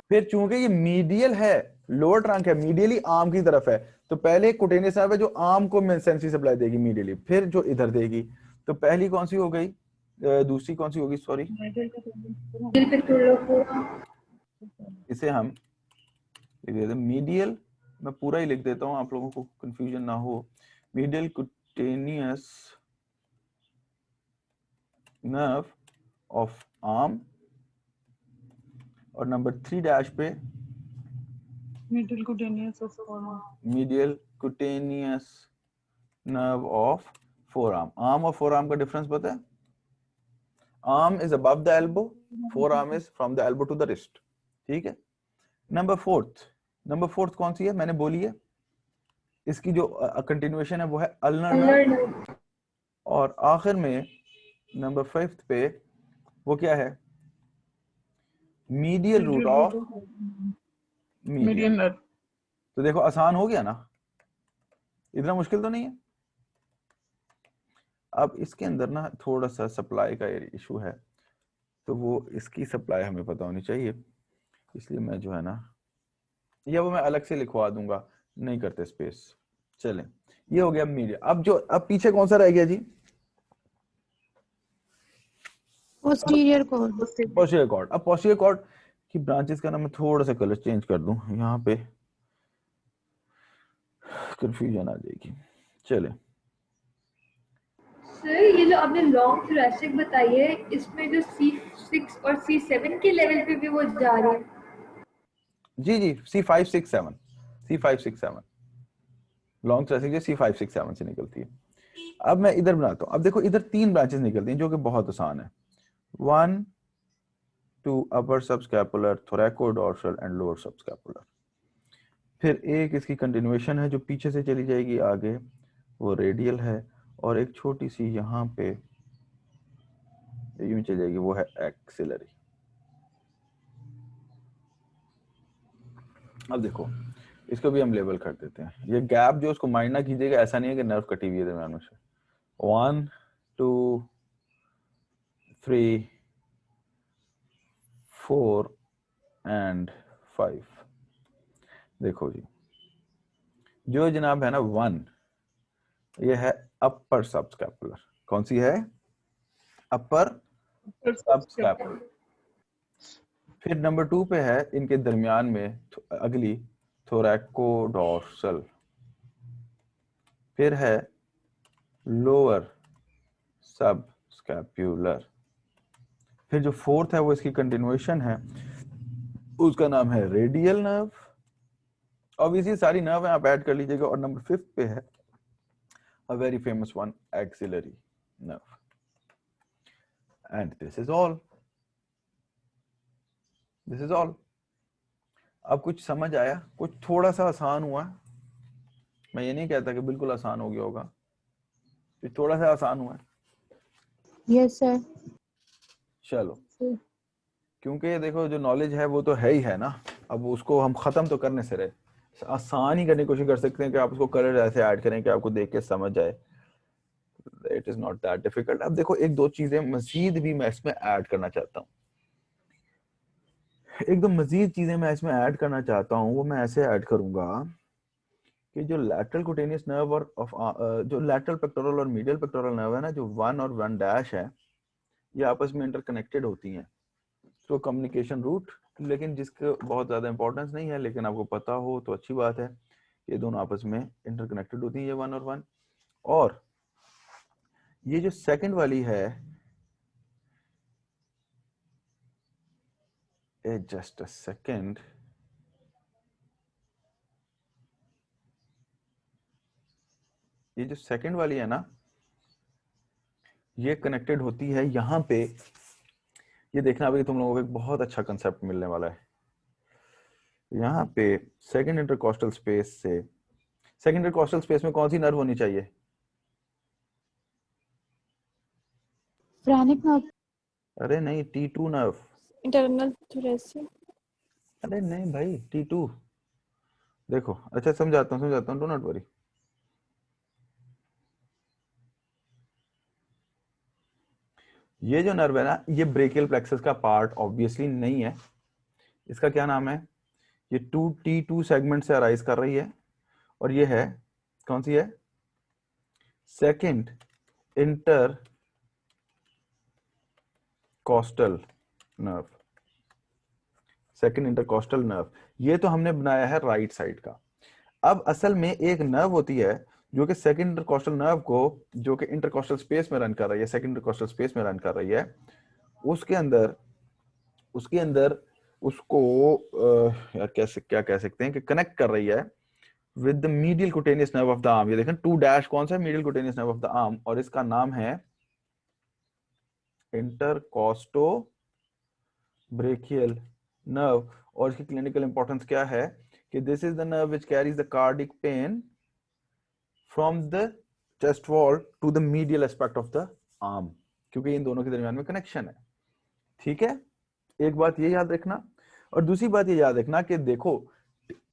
[SPEAKER 1] फिर चूंकि ये मीडियल है, लोअर ट्रंक है, मीडियली आर्म की तरफ है, तो पहले कुटेनियस नर्व है जो आर्म को सेंसरी सप्लाई देगी मीडियली, फिर जो इधर देगी। तो पहली कौन सी हो गई, दूसरी कौन सी होगी, सॉरी, इसे हम लिख देते हैं मीडियल, मैं पूरा ही लिख देता हूं आप लोगों को कंफ्यूजन ना हो। Medial cutaneous nerve of arm, और नंबर 3 डैश पे
[SPEAKER 2] middle cutaneous of forearm,
[SPEAKER 1] medial cutaneous nerve of forearm. Arm और फोरआर्म का डिफरेंस पता है? Arm is above the elbow, forearm is from the elbow to the wrist. ठीक है। नंबर फोर्थ कौन सी है, मैंने बोली है, इसकी जो कंटिन्यूएशन है वो है अल्नर नर्व, और आखिर में नंबर 5 पे वो क्या है, medial root of median
[SPEAKER 2] nerve.
[SPEAKER 1] तो देखो आसान हो गया ना, इतना मुश्किल तो नहीं है। अब इसके अंदर ना थोड़ा सा सप्लाई का इशू है, तो वो इसकी सप्लाई हमें पता होनी चाहिए, इसलिए मैं जो है ना, या वो मैं अलग से लिखवा दूंगा, नहीं करते स्पेस। चलें, ये हो गया मीडिया। अब पीछे कौन सा रह गया जी,
[SPEAKER 5] पोस्टीरियर कॉर्ड।
[SPEAKER 1] Posterior cord. अब पोस्टीरियर कॉर्ड की ब्रांचेस का ना मैं थोड़ा सा कलर चेंज कर दूं, यहाँ पे कंफ्यूजन आ जाएगी। चले,
[SPEAKER 4] सर ये जो आपने लॉन्ग थोरेसिक बताई है, इसमें जो C6 और C7 के लेवल पे भी वो जा रही है?
[SPEAKER 1] जी C567 लॉन्ग थोरेसिक जो C567 से निकलती है। अब मैं इधर बनाता हूँ। अब देखो इधर 3 ब्रांचेस निकलती हैं जो कि बहुत आसान है। 1 to upper subscapular, thoracodorsal and lower subscapular. फिर एक इसकी कंटिन्यूएशन है जो पीछे से चली जाएगी आगे, वो रेडियल है, और एक छोटी सी यहाँ पे यूं चली जाएगी, वो है एक्सिलरी। अब देखो इसको भी हम लेबल कर देते हैं। ये गैप जो उसको माइंड ना कीजिएगा, ऐसा नहीं है कि नर्व कटी हुई है दरम्यान में से। 1 2 3 4 एंड 5। देखो जी, जो जनाब है ना 1, ये है अपर सबस्कैपुलर। कौन सी है? Upper subscapular. फिर नंबर 2 पे है इनके दरमियान में अगली थोरैकोडोर्सल। फिर है लोअर सबस्कैपुलर। फिर जो 4th है वो इसकी कंटिन्यूएशन है, उसका नाम है रेडियल नर्व। ऑब्वियसली सारी नर्व आप ऐड कर लीजिएगा। और नंबर 5 पे है a very famous one, axillary nerve. And this is all. अब कुछ समझ आया? कुछ थोड़ा सा आसान हुआ। मैं ये नहीं कहता कि बिल्कुल आसान हो गया होगा, कुछ थोड़ा सा आसान हुआ।
[SPEAKER 5] Yes sir.
[SPEAKER 1] चलो, क्योंकि देखो जो नॉलेज है वो तो है ही है ना, अब उसको हम खत्म तो करने से रहे, आसान ही करने की कोशिश कर सकते हैं कि आप उसको कलर ऐसे ऐड करें कि आपको देख के समझ आए। It is not that difficult. अब देखो एक दो चीजें मजीद भी मैं इसमें ऐड करना चाहता हूँ। एक दो मजीद चीजें मैं इसमें ऐड करना चाहता हूँ, वो मैं ऐसे ऐड करूंगा कि जो लैटरल कुटेनियस नर्व और जो लैटरल पेक्टोरल और मीडियल पेक्टोरल नर्व है ना, जो 1 और 1 डैश है, ये आपस में इंटरकनेक्टेड होती हैं थ्रू कम्युनिकेशन रूट, लेकिन जिसका बहुत ज्यादा इंपॉर्टेंस नहीं है, लेकिन आपको पता हो तो अच्छी बात है। ये दोनों आपस में इंटरकनेक्टेड होती हैं, ये 1 और 1। और ये जो सेकंड वाली है, जस्ट अ सेकंड, ये जो सेकंड वाली है ना, ये कनेक्टेड होती है यहाँ पे। ये देखना अभी तुम लोगों को एक बहुत अच्छा कंसेप्ट मिलने वाला है। यहाँ पे सेकंड इंटरकोस्टल स्पेस से, सेकंड इंटरकोस्टल स्पेस में कौन सी नर्व होनी चाहिए?
[SPEAKER 5] Phrenic nerve.
[SPEAKER 1] अरे नहीं, T2 नर्व।
[SPEAKER 3] Internal thoracic.
[SPEAKER 1] अरे नहीं भाई, T2। देखो अच्छा समझाता हूँ, डू नॉट वरी। ये जो नर्व है ना, ये ब्रेकियल प्लेक्सस का पार्ट ऑब्वियसली नहीं है। इसका क्या नाम है? ये 2T2 सेगमेंट से अराइज कर रही है, और ये है कौन सी है? Second intercostal nerve. Second intercostal nerve, ये तो हमने बनाया है राइट साइड का। अब असल में एक नर्व होती है जो कि सेकंड इंटरकॉस्टल नर्व को, जो कि इंटरकॉस्टल स्पेस में रन कर रही है, सेकंड इंटरकॉस्टल स्पेस में रन कर रही है, उसके अंदर उसको यार कैसे क्या कह सकते हैं कि कनेक्ट कर रही है with the medial cutaneous nerve of the arm. ये देखें 2 डैश कौन सा है? Medial cutaneous nerve of the arm, और इसका नाम है इंटरकॉस्टो ब्रेकियल नर्व। और इसकी क्लिनिकल इंपॉर्टेंस क्या है कि this is the nerve which carries the cardiac pain from the chest wall to the medial aspect of the arm, क्योंकि इन दोनों के दरमियान में कनेक्शन है। ठीक है, एक बात ये याद रखना। और दूसरी बात ये याद रखना कि देखो,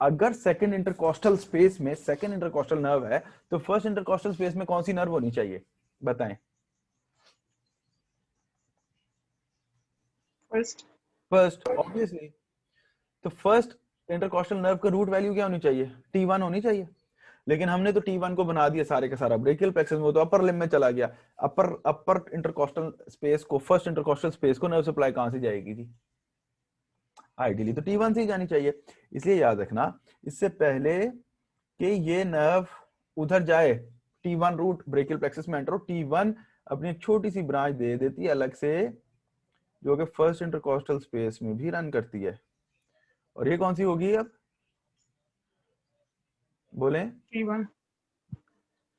[SPEAKER 1] अगर सेकंड इंटरकॉस्टल स्पेस में सेकंड इंटरकॉस्टल नर्व है, तो फर्स्ट इंटरकॉस्टल स्पेस में कौन सी नर्व होनी चाहिए? बताएं। First obviously. तो फर्स्ट इंटरकॉस्टल नर्व का रूट वैल्यू क्या होनी चाहिए? T1 होनी चाहिए। लेकिन हमने तो T1 को बना दिया सारे का सारा ब्रेकियल प्लेक्सस में, तो अपर लिम्ब में चला गया। अपर इंटरकॉस्टल स्पेस को, फर्स्ट इंटरकॉस्टल स्पेस को नर्व सप्लाई कहां से जाएगी जी? आइडियली तो T1 से ही जानी चाहिए। इसलिए याद रखना, इससे पहले कि ये नर्व उधर जाए, T1 रूट ब्रेकियल प्लेक्सस में एंटर हो, T1 अपनी छोटी सी ब्रांच दे देती है अलग से, जो कि फर्स्ट इंटरकॉस्टल स्पेस में भी रन करती है। और ये कौन सी होगी? अब बोले।
[SPEAKER 2] T1।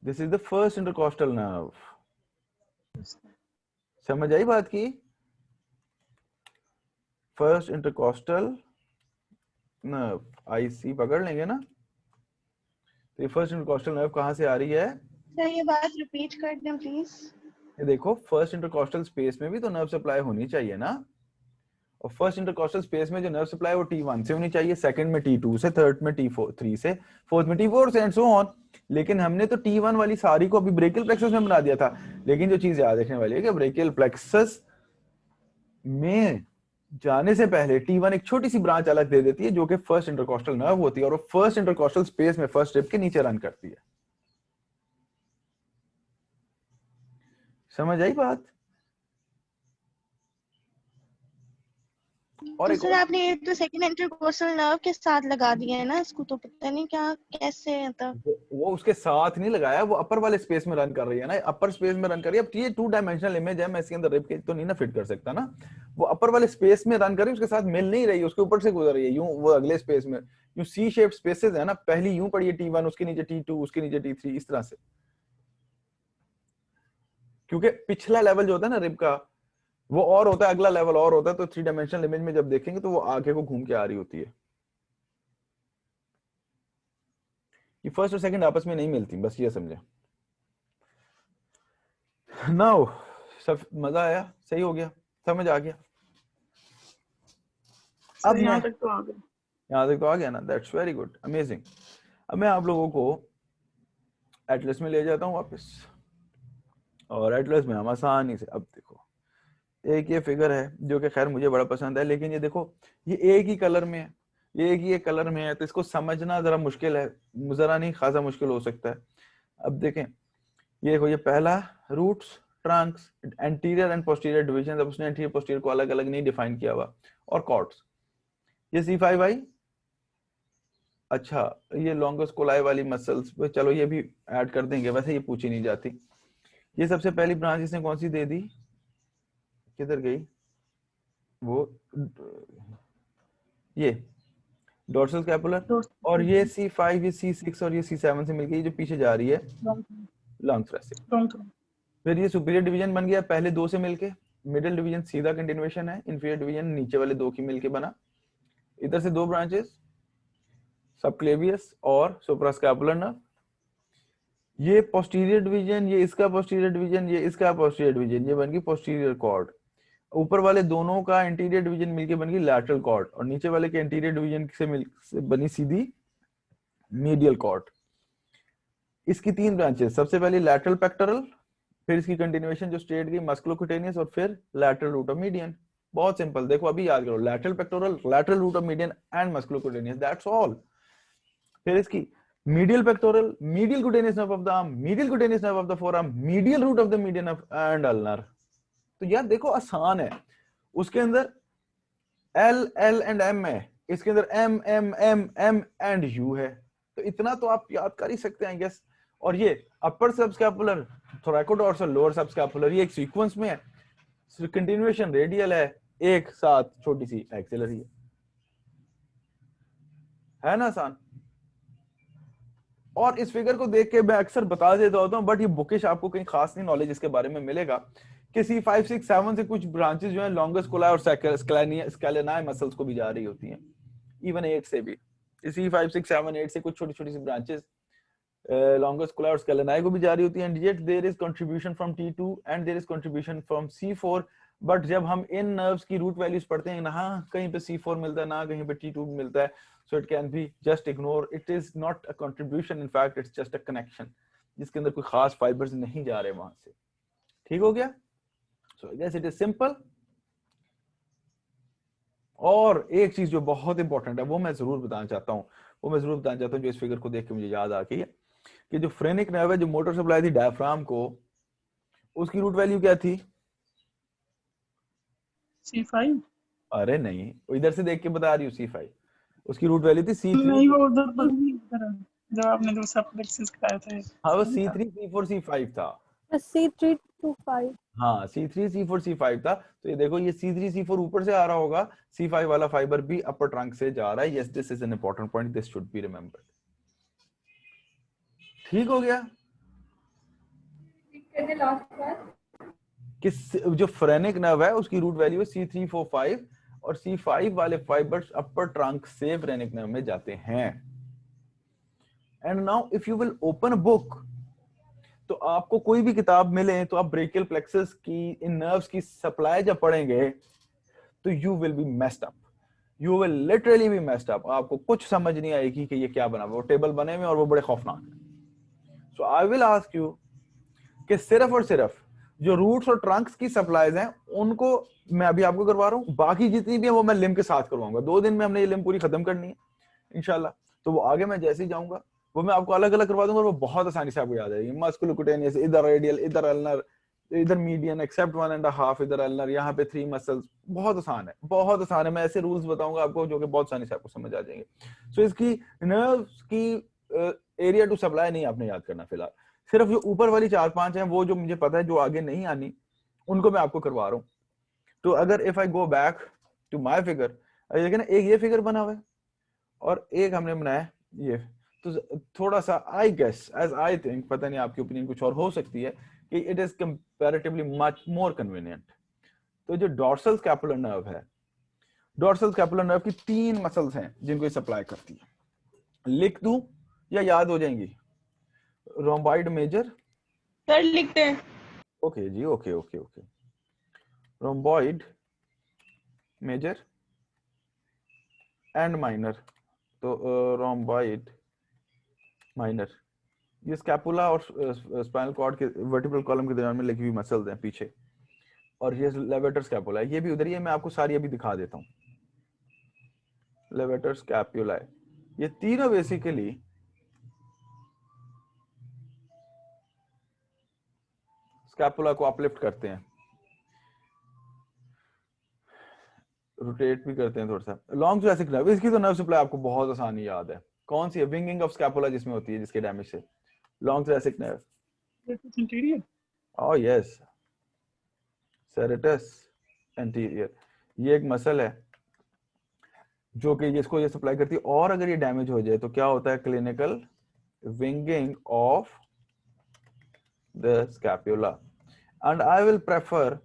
[SPEAKER 1] This is the first intercostal nerve. समझ आई बात की? फर्स्ट इंटरकॉस्टल नर्व, आईसी पकड़ लेंगे ना। तो ये फर्स्ट इंटरकॉस्टल नर्व कहां से आ रही है?
[SPEAKER 5] सर ये बात रिपीट कर दें प्लीज।
[SPEAKER 1] ये देखो, फर्स्ट इंटरकॉस्टल स्पेस में भी तो नर्व सप्लाई होनी चाहिए ना। और फर्स्ट इंटरकॉस्टल स्पेस में जो नर्व सप्लाई वो T1 से होनी चाहिए, सेकंड में T2 से, थर्ड में T3 से, फोर्थ में T4 से, एंड सो ऑन। लेकिन हमने तो T1 वाली सारी को अभी ब्रेकियल प्लेक्सस में बना दिया था। लेकिन जो चीज याद रखने वाली है कि ब्रेकियल प्लेक्सस में जाने से पहले T1 एक छोटी सी ब्रांच अलग दे देती है, जो कि फर्स्ट इंटरकॉस्टल नर्व होती है, और वो फर्स्ट इंटरकॉस्टल स्पेस में फर्स्ट रिब के नीचे रन करती है। समझ आई बात? और
[SPEAKER 5] तो
[SPEAKER 1] एक
[SPEAKER 5] सर आपने ये तो सेकंड इंटरकोस्टल नर्व के साथ लगा दिया है ना, इसको तो पता नहीं क्या कैसे मतलब।
[SPEAKER 1] वो उसके साथ नहीं लगाया, वो अपर वाले स्पेस में रन कर रही है ना, अपर स्पेस में रन कर रही है। अब ये 2 डायमेंशनल इमेज है, मैं इसके अंदर रिब के तो नहीं ना फिट कर सकता ना। वो अपर वाले स्पेस में रन कर रही है, उसके साथ मिल नहीं रही, उसके ऊपर से गुजर रही है यूं, वो अगले स्पेस में यूं सी शेप्ड स्पेसेस है ना, पहली यूं पड़ी है T1, उसके नीचे T2, उसके नीचे T3, इस तरह से। क्योंकि पिछला लेवल जो होता है ना रिब का, वो और होता है, अगला लेवल और होता है। तो 3 डायमेंशनल इमेज में जब देखेंगे तो वो आगे को घूम के आ रही होती है। ये फर्स्ट और सेकंड आपस में नहीं मिलती, बस ये समझे। नाउ सब मजा आया? सही हो गया? समझ आ गया? अब
[SPEAKER 2] यहाँ
[SPEAKER 1] मैं
[SPEAKER 2] तक तो आ गए।
[SPEAKER 1] यहाँ तक तो आ गया ना? That's very good, amazing. अब मैं आप लोगों को एटलस में ले जाता हूँ वापस, और एटलस में हम आसानी से, अब देखो एक ये फिगर है जो कि खैर मुझे बड़ा पसंद है, लेकिन ये देखो ये एक ही कलर में है, ये एक ही कलर में है, तो इसको समझना जरा मुश्किल है, जरा नहीं खासा मुश्किल हो सकता है। अब देखें, ये देखो, ये पहला roots, trunks, anterior and posterior division, अब उसने एंटीरियर पोस्टीरियर को अलग अलग नहीं डिफाइन किया हुआ, और कॉर्ड्स। ये C5I, अच्छा ये लॉन्गस कोलाई वाली मसल्स, चलो ये भी ऐड कर देंगे, वैसे ये पूछी नहीं जाती। ये सबसे पहली ब्रांच इसने कौन सी दे दी? किधर गई वो? ये डोर्सल स्कैपुलर, और ये C5, ये C6 और ये C7 से मिलके जो पीछे जा रही है लॉन्ग थोरेसिक। फिर ये सुपीरियर डिवीजन बन गया पहले 2 से मिलके, मिडिल डिवीजन सीधा कंटिन्यूएशन है, इंफीरियर डिवीजन नीचे वाले 2 की मिलके बना। इधर से 2 ब्रांचेस, सबक्लेवियस और सुप्रास्कैपुलर नर्व। ये पोस्टीरियर डिवीजन, ये इसका पोस्टीरियर डिवीजन, ये इसका पोस्टीरियर डिवीजन, ये बन गई पोस्टीरियर कॉर्ड। ऊपर वाले दोनों का इंटीरियर डिवीजन मिलके बन गई लैटरल कॉर्ड, और नीचे वाले के इंटीरियर डिवीजन से बनी सीधी मीडियल कॉर्ड। इसकी 3 ब्रांचेस, सबसे पहले लैटरल पेक्टोरल, फिर इसकी कंटिन्यूएशन जो स्ट्रेट गई मस्कुलोक्यूटेनियस और फिर लैटरल रूट ऑफ मीडियन। बहुत सिंपल, देखो अभी याद करो, lateral pectoral, lateral root of median and musculocutaneous, that's all. फिर इसकी medial pectoral, medial cutaneous nerve of the arm, medial cutaneous nerve of the forearm, medial root of the median and ulnar। तो यार देखो आसान है, उसके अंदर L L एंड M है, इसके अंदर M M M M and U है, तो इतना तो आप याद कर ही सकते हैं गेस। और ये upper subscapular, thoracodorsal, lower subscapular, ये एक सीक्वेंस में है, कंटिन्यूएशन रेडियल है, एक साथ छोटी सी एक्सिलरी है ना आसान। और इस फिगर को देख के मैं अक्सर बता देता होता हूं, बट ये बुकिश आपको कहीं खास नहीं नॉलेज इसके बारे में मिलेगा कि C5, 6, 7 से कुछ ब्रांचेस जो है लॉन्गस कोलाई और स्कैलेनाई मसल्स को भी जा रही होती हैं, इवन 8 से भी। C5, 6, 7, 8 से कुछ छोटी छोटी सी ब्रांचेस लॉन्गस कोलाई और स्कैलेनाई को भी जा रही होती हैं, and yet there is contribution from T2 and there is contribution from C4। But जब हम इन नर्व्स की रूट वैल्यूज पढ़ते हैं, ना कहीं पे C4 मिलता है, ना कहीं पे T2 मिलता है, so it can be just ignore, it is not a contribution, in fact it's just a connection जिसके अंदर कोई खास फाइबर्स नहीं जा रहे वहां से। ठीक हो गया? so I guess it is simple। और एक चीज जो बहुत इंपॉर्टेंट है वो मैं जरूर बताना चाहता हूँ, जो इस फिगर को देख के मुझे याद आ गई है कि जो फ्रेनिक नर्व है, जो मोटर सप्लाई थी डायफ्राम को, उसकी रूट वैल्यू क्या थी?
[SPEAKER 2] C5।
[SPEAKER 1] अरे नहीं, इधर से देख के बता रही हूँ, C5 उसकी रूट वैल्यू थी C3।
[SPEAKER 2] नहीं वो उधर पर नहीं, इधर जब आपने जो सप्लेक्सेस कराया था।
[SPEAKER 1] हाँ वो C3, C4, C5 था।
[SPEAKER 3] C3 to 5।
[SPEAKER 1] हाँ C3, C4, C5 था। तो ये देखो ये C3, C4 ऊपर से आ रहा होगा, C5 वाला फाइबर भी अपर ट्रंक से जा रहा है। Yes, this is an important point, this should be remembered. ठीक हो गया?
[SPEAKER 4] लास्ट बात
[SPEAKER 1] कि जो फ्रेनिक नर्व है उसकी रूट वैल्यू है C3, 4, 5 और C5 वाले फाइबर्स अपर ट्रंक से फ्रेनिक नर्व में जाते हैं। And now if you will open a book, तो आपको कोई भी किताब मिले तो आप ब्रेकियल प्लेक्सस की इन नर्व्स की सप्लाई जब पढ़ेंगे तो you will be messed up, you will literally be messed up. आपको कुछ समझ नहीं आएगी कि ये क्या बना हुआ, वो टेबल बने हुए और वो बड़े खौफनाक है। सो आई विल आस्क यू कि सिर्फ और सिर्फ जो रूट्स और ट्रंक्स की सप्लाईज हैं उनको मैं अभी आपको करवा रहा हूँ, बाकी जितनी भी है वो मैं लिम्ब के साथ करवाऊंगा। 2 दिन में हमने ये लिम्ब पूरी खत्म करनी है इंशाल्लाह। तो वो आगे मैं जैसे ही जाऊंगा वो मैं आपको अलग अलग करवा दूंगा और वो बहुत आसानी से आपको याद आएगी। मस्कुलोक्यूटेनियस, इधर रेडियल, इधर अल्नर, इधर मीडियन, एक्सेप्ट 1.5, इधर अल्नर, यहाँ पे 3 मसल्स। बहुत आसान है, बहुत आसान है। मैं ऐसे रूल्स बताऊंगा आपको जो कि बहुत आसानी से आपको समझ आ जाएंगे। सो इसकी नर्व्स की एरिया टू सप्लाई नहीं आपने याद करना फिलहाल, सिर्फ जो ऊपर वाली 4-5 हैं वो जो मुझे पता है, जो आगे नहीं आनी उनको मैं आपको करवा रहा हूँ। तो अगर if I go back to my figure, देखिए ना, एक ये फिगर बना हुआ है और एक हमने बनाया ये, तो थोड़ा सा I guess as I think, पता नहीं आपकी ओपिनियन कुछ और हो सकती है, कि it is comparatively much more convenient. तो जो डॉर्सल स्कैपुलर नर्व है, डॉर्सल स्कैपुलर नर्व की 3 मसल्स हैं जिनको ये सप्लाई करती है। लिख दूं या याद हो जाएंगी? रोम्बॉइड मेजर,
[SPEAKER 5] सर लिखते हैं।
[SPEAKER 1] ओके जी, okay. Rhomboid major and minor. तो रोम्बॉइड माइनर, ये स्कैपुला और स्पाइनल कॉर्ड के वर्टिब्रल कॉलम के दरमियान में लगी हुई मसल्स हैं पीछे, और ये लेवेटर स्कैपुला है, ये भी उधर ही है। मैं आपको सारी अभी दिखा देता हूँ। लेवेटर स्कैपुला है, ये तीनों बेसिकली स्कैपुला को अपलिफ्ट करते हैं, रोटेट भी करते हैं थोड़ा सा। लॉन्ग thoracic नर्व, इसकी तो नर्व सप्लाई आपको बहुत आसानी याद है। कौन सी है? विंगिंग ऑफ स्कैपुला जिसमें होती है, जिसके डैमेज से। Long thoracic nerve,
[SPEAKER 2] interior.
[SPEAKER 1] Oh yes, serratus anterior. ये एक मसल है जो कि जिसको ये सप्लाई करती है, और अगर ये डैमेज हो जाए तो क्या होता है? Clinical winging of the scapula, and I will prefer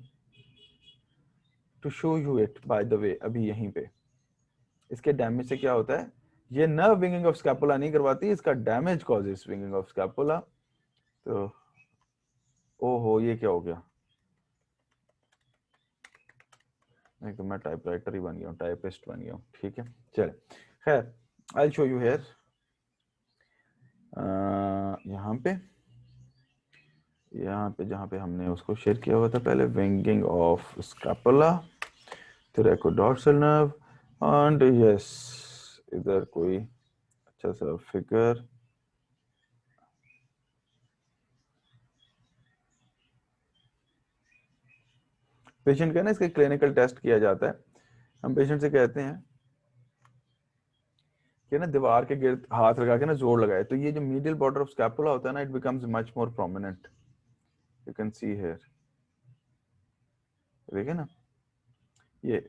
[SPEAKER 1] to show you it by the way. अभी यहीं पे इसके डैमेज से क्या होता है, ये नर्व विंगिंग ऑफ स्कैपुला नहीं करवाती, इसका damage causes winging of scapula. तो ओहो, ये क्या हो गया? नहीं तो मैं टाइपराइटर ही बन गया हूँ, टाइपिस्ट बन गया हूँ। ठीक है, चले, खैर आई शो यू हियर। यहाँ पे यहाँ पे जहाँ पे हमने उसको शेयर किया हुआ था पहले, winging of scapula, thoracodorsal nerve, and yes इधर कोई अच्छा सा फिगर, पेशेंट का ना इसके क्लिनिकल टेस्ट किया जाता है। हम पेशेंट से कहते हैं कि ना दीवार के गिर्द हाथ लगा के ना जोर लगाए, तो ये जो मीडियल बॉर्डर ऑफ स्कैपुला होता है ना, it becomes much more prominent, you can see here, देखिए ना ये,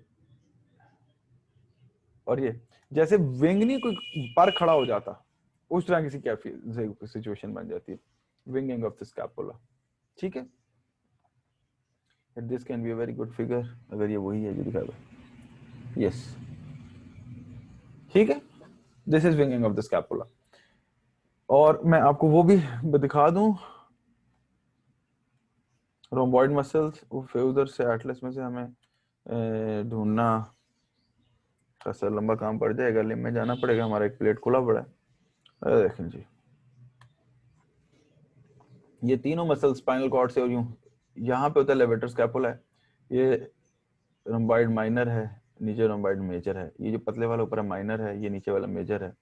[SPEAKER 1] और ये जैसे विंग नहीं कोई पर खड़ा हो जाता, उस तरह किसी कैफी सिचुएशन बन जाती है, विंगिंग ऑफ द स्कैपुला। ठीक है, this can be a very good figure, अगर ये वही है जो दिखा रहा है, यस ठीक है, this is winging of the scapula. और मैं आपको वो भी दिखा दूं, रोम्बॉइड मसल्स, उधर से एटलस में से हमें ढूंढना खासा लंबा काम पड़ जाएगा, लिम में जाना पड़ेगा, हमारा एक प्लेट खुला पड़ा है। देखें जी, ये तीनों मसल स्पाइनल कॉर्ड से, और यूं यहाँ पे होता है लेवेटर स्कैपुला है, ये रोम्बॉइड माइनर है, नीचे रोम्बॉइड मेजर है, ये जो पतले वाला ऊपर माइनर है, ये नीचे वाला मेजर है,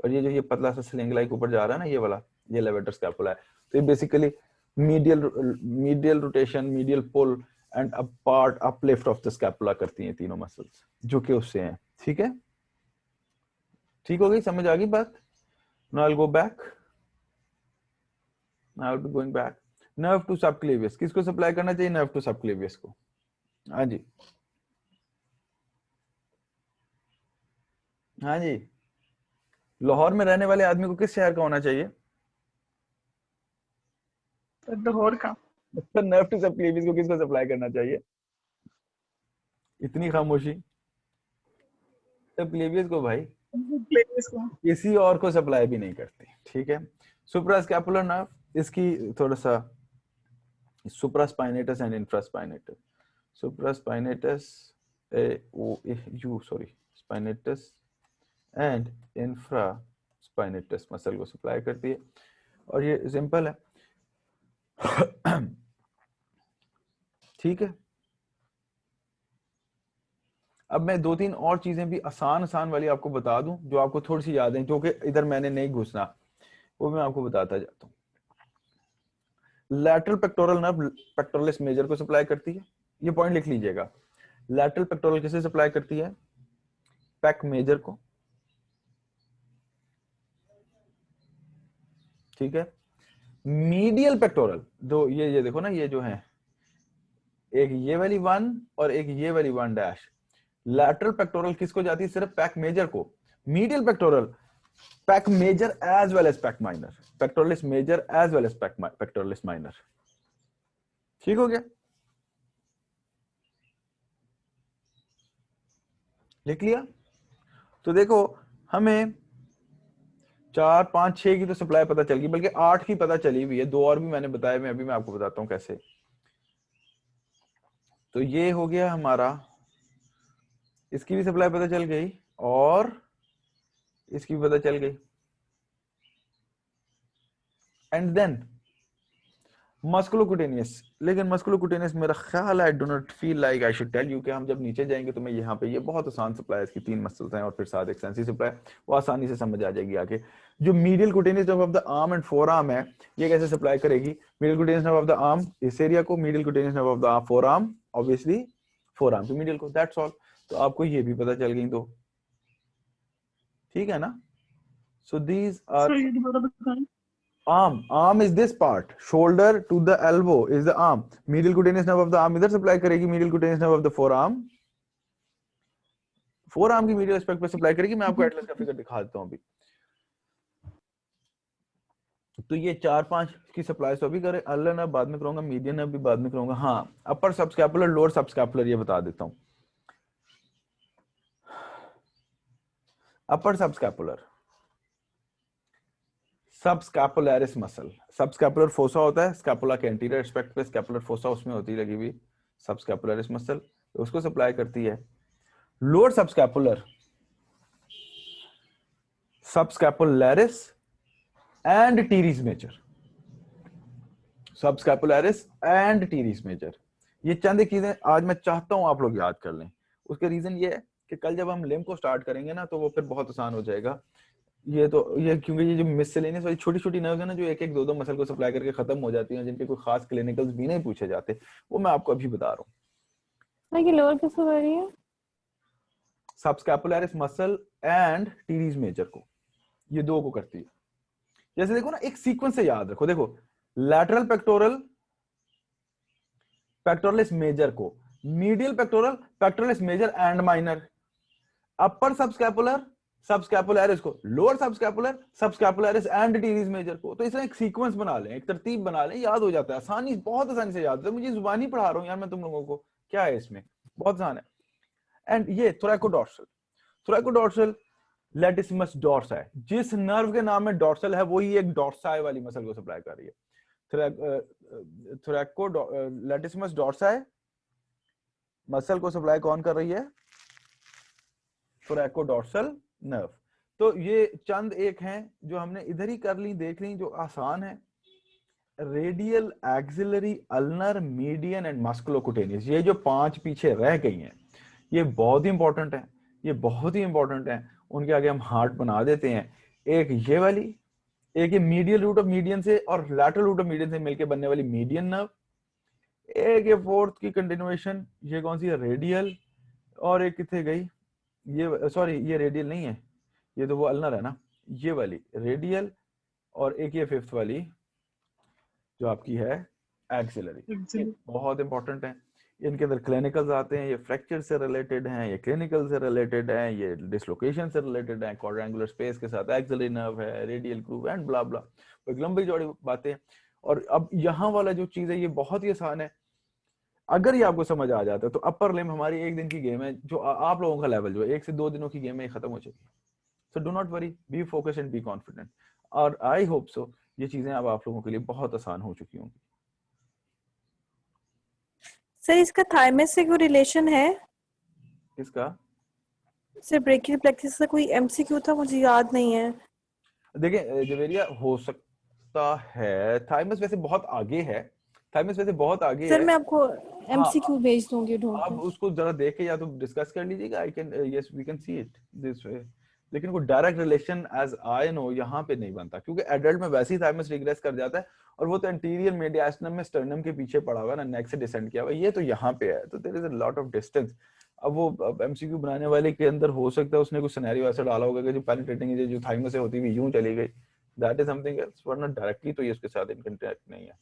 [SPEAKER 1] और ये जो ये पतला सा स्लिंग लाइक ऊपर जा रहा है ना, ये वाला, ये लेवेटर स्कैपुला है। तो ये basically medial rotation, medial pull and a part uplift of the scapula करती हैं तीनों मसल्स, जो कि उससे हैं। ठीक है, ठीक हो गई, समझ आ गई बात। Now I will go back, now I will be going back. Nerve to subclavius किसको सप्लाई करना चाहिए? नर्व टू सबक्लेवियस को। हाँ जी, हाँ जी, लाहौर में रहने वाले आदमी को किस शहर का होना चाहिए?
[SPEAKER 2] लाहौर का।
[SPEAKER 1] नर्व टू सबक्लेवियस को किसको सप्लाई करना चाहिए? इतनी खामोशी। सबक्लेवियस को भाई, किसी और को सप्लाई भी नहीं करती। ठीक है, सुप्रास्कैपुलर नर्व, इसकी थोड़ा सा supraspinatus and infraspinatus, supraspinatus spinatus and infraspinatus muscle को सप्लाई करती है, और ये सिंपल है। ठीक है, अब मैं दो तीन और चीजें भी आसान वाली आपको बता दूं, जो आपको थोड़ी सी याद है, जो कि इधर मैंने नहीं घुसना, वो मैं आपको बताता जाता हूं। Lateral pectoral nerve pectoralis major को सप्लाई करती है, ये पॉइंट लिख लीजिएगा। लैटरल पेक्टोरल किसे सप्लाई करती है? पैक मेजर को। ठीक है, मीडियल पेक्टोरल, दो ये देखो ना, ये जो है, एक ये वाली 1 और एक ये वाली 1 डैश, लैटरल पेक्टोरल किसको जाती है? सिर्फ पैक मेजर को। Medial pectoral pec major as well as pec minor, pectoralis major as well as pectoralis minor. ठीक हो गया, लिख लिया? तो देखो, हमें 4 5 6 की तो सप्लाई पता चल गई, बल्कि 8 की पता चली हुई है, दो और भी मैंने बताया, मैं आपको बताता हूं कैसे। तो ये हो गया हमारा, इसकी भी सप्लाई पता चल गई और इसकी भी पता चल गई। एंड देन मस्कुलोकुटेनियस, लेकिन मस्कुलोकुटेनियस मेरा ख्याल है, I do not feel like I should tell you, कि हम जब नीचे जाएंगे तो मैं यहाँ पे, ये बहुत आसान सप्लाई है, इसकी 3 मसल्स हैं और फिर साथ एक सेंसी सप्लाई, वो आसानी से समझ आ जाएगी आगे। जो medial cutaneous nerve of the arm and forearm है, ये कैसे सप्लाई करेगी? Medial cutaneous nerve of the arm इस एरिया को, medial cutaneous nerve of the forearm obviously forearm to medial को, दैट्स ऑल। तो आपको ये भी पता चल गई, तो ठीक है ना। So these are arm is this part, shoulder to the elbow is the arm, medial cutaneous nerve of the arm इधर सप्लाई करेगी, medial cutaneous nerve of the forearm की medial aspect पे सप्लाई करेगी। मैं आपको एटलस का फिगर दिखा देता हूं अभी। तो ये 4-5 की सप्लाई तो अभी करे, अल्लर नर्व बाद में करूंगा, मीडियन नर्व भी बाद में करूंगा। हाँ, अपर सबस्कैपुलर, लोअर सबस्कैपुलर ये बता देता हूं। Upper subscapular, subscapularis muscle, subscapular fossa होता है स्कैपुला के एंटीरियर एस्पेक्ट पे, स्कैपुलर फोसा उसमें होती है लगी हुई, सबस्कैपुलरिस मसल उसको सप्लाई करती है। Lower subscapular, subscapularis and teres major, subscapularis and teres major. ये चंद एक चीजें आज मैं चाहता हूं आप लोग याद कर लें। उसके रीजन ये है कि कल जब हम लिम्ब को स्टार्ट करेंगे ना तो वो फिर बहुत आसान हो जाएगा। ये क्योंकि ये जो मिससेलेनियस वाली छोटी छोटी नर्व्स है ना, जो एक एक दो दो मसल को सप्लाई करके खत्म हो जाती हैं, जिनके कोई खास क्लिनिकल्स भी नहीं पूछे जाते, वो मैं आपको अभी बता रहा हूँ।
[SPEAKER 3] ये लोअर किसको कर रही है?
[SPEAKER 1] Subscapularis muscle and teres major को, ये दो को करती है। जैसे देखो ना, एक सीक्वेंस से याद रखो। देखो, लैटरल पेक्टोरलिस मेजर को, medial pectoralis major and minor, upper subscapularis को, lower subscapularis and teres major को। तो इसमें एक सीक्वेंस बना लें, एक तरतीब बना लें, याद हो जाता है बहुत आसानी से याद होता है। मुझे जुबानी पढ़ा रहा हूं यार मैं तुम लोगों को, क्या है इसमें, बहुत आसान है। एंड ये थोरैकोडोर्सल लैटिसिमस डॉर्साई, जिस नर्व के नाम में डॉर्सल है वही एक डॉर्साई वाली मसल को सप्लाई कर रही है। लैटिसिमस डॉर्साई मसल को सप्लाई कौन कर रही है? Thoracodorsal nerve. तो ये चंद एक हैं जो हमने इधर ही कर ली, देख ली, जो आसान है। Radial, axillary, ulnar, median and musculocutaneous, ये जो 5 पीछे रह गई हैं, ये बहुत ही इंपॉर्टेंट है, ये बहुत ही इंपॉर्टेंट है। उनके आगे हम हार्ट बना देते हैं। एक ये वाली, एक ये मीडियल रूट ऑफ मीडियन से और लैटरल रूट ऑफ मीडियन से मिलकर बनने वाली मीडियन नर्व, एक ये फोर्थ की कंटिन्यूएशन, ये कौन सी है? रेडियल। और एक कितने गई? ये सॉरी, ये रेडियल नहीं है, ये तो वो अल्नर है ना, ये वाली रेडियल। और एक ये फिफ्थ वाली जो आपकी है एक्सिलरी। बहुत इंपॉर्टेंट है। इनके अंदर क्लिनिकल्स आते हैं, ये फ्रैक्चर से रिलेटेड हैं, ये क्लिनिकल से रिलेटेड हैं, ये डिसलोकेशन से रिलेटेड हैं, क्वाड्रेंगुलर स्पेस के साथ एक्सिलरी नर्व है, रेडियल ग्रूव एंड ब्ला ब्ला, एक लंबी चौड़ी बातें। और अब यहाँ वाला जो चीज है ये बहुत ही आसान है, अगर ये आपको समझ आ जाता है तो अपर लिम्ब हमारी एक दिन की गेम है, जो आप लोगों का लेवल जो है 1 से 2 दिनों की गेम है, खत्म हो जाएगी। So do not worry, be focused and be confident. और आई होप सो ये चीजें अब आप लोगों के लिए बहुत आसान हो चुकी होंगी।
[SPEAKER 3] सर इसका थाइमस से कोई रिलेशन है?
[SPEAKER 1] इसका
[SPEAKER 3] सर ब्रेकियल प्लेक्सस से कोई एमसीक्यू था, मुझे याद नहीं है।
[SPEAKER 1] देखिए जवेरिया, हो सकता है थाइमस वैसे बहुत आगे है, थाइमस वैसे बहुत आगे
[SPEAKER 3] सर
[SPEAKER 1] है।
[SPEAKER 3] मैं आपको एमसीक्यू भेज दूंगी ढूंढ
[SPEAKER 1] आप
[SPEAKER 3] के।
[SPEAKER 1] उसको जरा देख के या तो डिस्कस कर लीजिएगा। I can, yes we can see it this way, लेकिन कोई direct relation as I know यहाँ पे नहीं बनता, क्योंकि एडल्ट में वैसे ही थाइमस रिग्रेस कर जाता है, और वो तो एंटीरियर मीडियास्टर्नम में स्टर्नम के पीछे पड़ा हुआ है ना, नेक से डिसेंड किया हुआ, ये तो यहाँ पे है, तो there is a lot of distance. अब वो एमसीक्यू बनाने वाले के अंदर हो सकता है उसने कुछ सिनेरियो ऐसा डाला होगा कि जो पेनिट्रेटिंग जो थाइमस से होती हुई यूं चली गई, दैट इज समथिंग एल्स, वरना डायरेक्टली तो ये इसके साथ इन कांटेक्ट नहीं है।